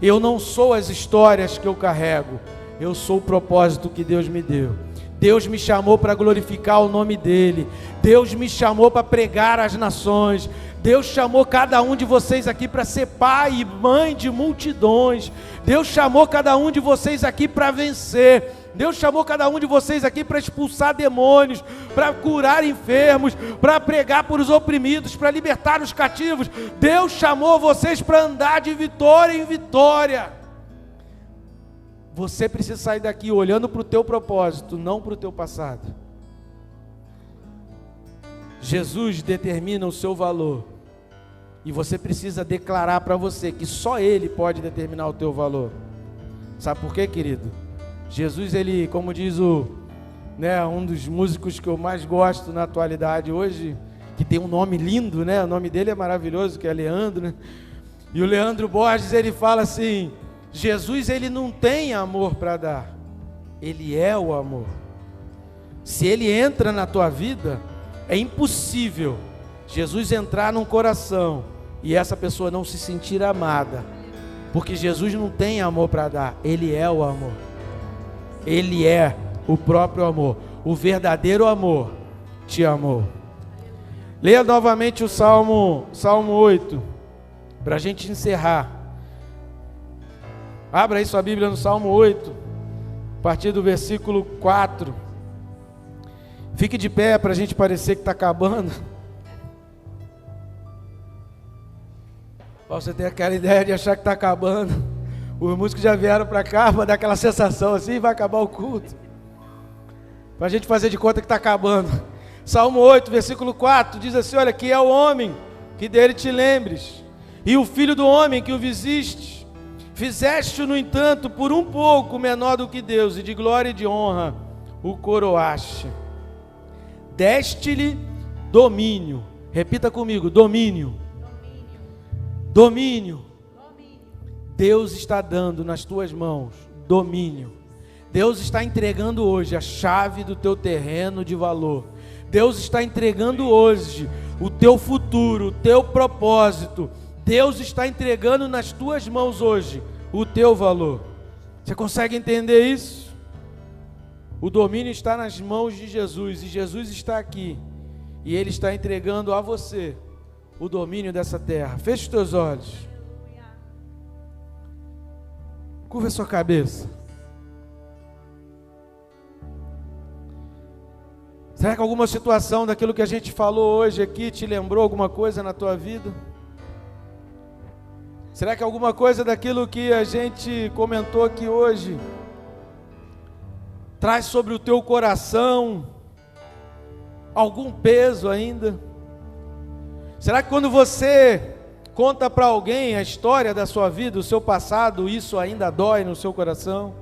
S1: Eu não sou as histórias que eu carrego, eu sou o propósito que Deus me deu. Deus me chamou para glorificar o nome dEle. Deus me chamou para pregar às nações. Deus chamou cada um de vocês aqui para ser pai e mãe de multidões. Deus chamou cada um de vocês aqui para vencer. Deus chamou cada um de vocês aqui para expulsar demônios, para curar enfermos, para pregar por os oprimidos, para libertar os cativos. Deus chamou vocês para andar de vitória em vitória. Você precisa sair daqui olhando para o teu propósito, não para o teu passado. Jesus determina o seu valor. E você precisa declarar para você que só Ele pode determinar o teu valor. Sabe por quê, querido? Jesus, Ele, como diz um dos músicos que eu mais gosto na atualidade hoje, que tem um nome lindo, né? O nome dele é maravilhoso, que é Leandro, né? E o Leandro Borges, ele fala assim: Jesus, Ele não tem amor para dar, Ele é o amor. Se Ele entra na tua vida, é impossível Jesus entrar num coração e essa pessoa não se sentir amada, porque Jesus não tem amor para dar, Ele é o amor. Ele é o próprio amor. O verdadeiro amor te amou. Leia novamente o Salmo 8, para a gente encerrar. Abra aí sua Bíblia no Salmo 8, a partir do versículo 4. Fique de pé para a gente parecer que está acabando. Você tem aquela ideia de achar que está acabando. Os músicos já vieram para cá para dar aquela sensação assim, vai acabar o culto. Para a gente fazer de conta que está acabando. Salmo 8, versículo 4, diz assim: olha, que é o homem que dele te lembres, e o filho do homem que o visiste. Fizeste-o, no entanto, por um pouco menor do que Deus, e de glória e de honra o coroaste. Deste-lhe domínio. Repita comigo: domínio. Domínio. Deus está dando nas tuas mãos domínio. Deus está entregando hoje a chave do teu terreno de valor. Deus está entregando hoje o teu futuro, o teu propósito. Deus está entregando nas tuas mãos hoje o teu valor. Você consegue entender isso? O domínio está nas mãos de Jesus, e Jesus está aqui, e Ele está entregando a você o domínio dessa terra. Feche os teus olhos. Curva a sua cabeça. Será que alguma situação daquilo que a gente falou hoje aqui te lembrou alguma coisa na tua vida? Será que alguma coisa daquilo que a gente comentou aqui hoje traz sobre o teu coração algum peso ainda? Será que quando você conta para alguém a história da sua vida, o seu passado, isso ainda dói no seu coração?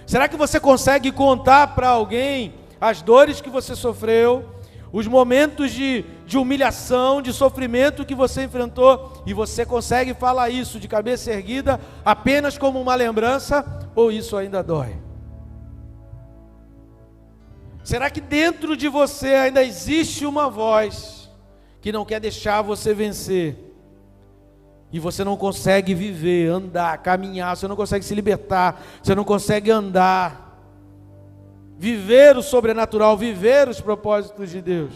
S1: Será que você consegue contar para alguém as dores que você sofreu, os momentos de humilhação, de sofrimento que você enfrentou, e você consegue falar isso de cabeça erguida apenas como uma lembrança, ou isso ainda dói? Será que dentro de você ainda existe uma voz que não quer deixar você vencer, e você não consegue viver, andar, caminhar, você não consegue se libertar, você não consegue andar, viver o sobrenatural, viver os propósitos de Deus?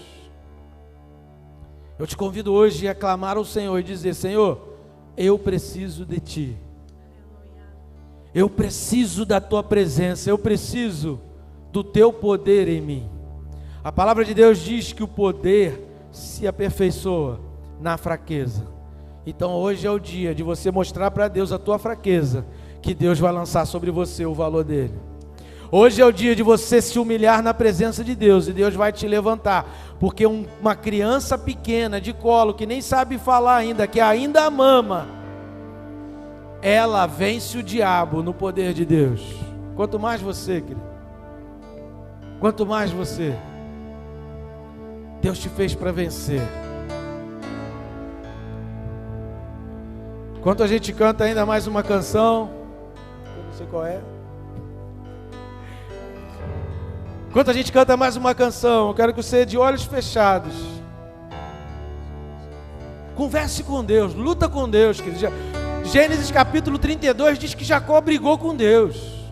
S1: Eu te convido hoje a clamar ao Senhor e dizer: Senhor, eu preciso de Ti, eu preciso da Tua presença, eu preciso do Teu poder em mim. A palavra de Deus diz que o poder se aperfeiçoa na fraqueza. Então hoje é o dia de você mostrar para Deus a tua fraqueza, que Deus vai lançar sobre você o valor dele. Hoje é o dia de você se humilhar na presença de Deus, e Deus vai te levantar, porque uma criança pequena de colo, que nem sabe falar ainda, que ainda mama, ela vence o diabo no poder de Deus. Quanto mais você, querido, quanto mais você, Deus te fez para vencer. Enquanto a gente canta ainda mais uma canção, eu não sei qual é. Enquanto a gente canta mais uma canção, eu quero que você, de olhos fechados, converse com Deus, luta com Deus, querido. Gênesis capítulo 32 diz que Jacó brigou com Deus.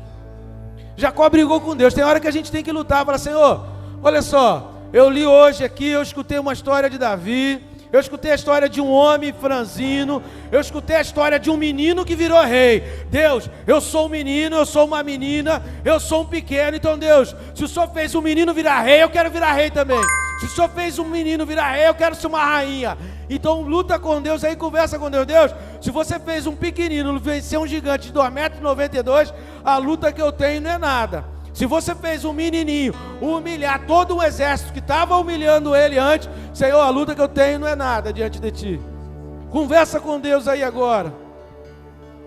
S1: Jacó brigou com Deus. Tem hora que a gente tem que lutar, falar: Senhor, olha só, eu li hoje aqui, eu escutei uma história de Davi, eu escutei a história de um homem franzino, eu escutei a história de um menino que virou rei. Deus, eu sou um menino, eu sou uma menina, eu sou um pequeno. Então Deus, se o Senhor fez um menino virar rei, eu quero virar rei também. Se o Senhor fez um menino virar rei, eu quero ser uma rainha. Então luta com Deus aí, conversa com Deus. Deus, se você fez um pequenino vencer um gigante de 2,92 m, a luta que eu tenho não é nada. Se você fez um menininho humilhar todo um exército que estava humilhando ele antes, Senhor, a luta que eu tenho não é nada diante de Ti. Conversa com Deus aí agora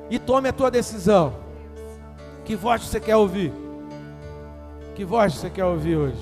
S1: e tome a tua decisão. Que voz você quer ouvir? Que voz você quer ouvir hoje?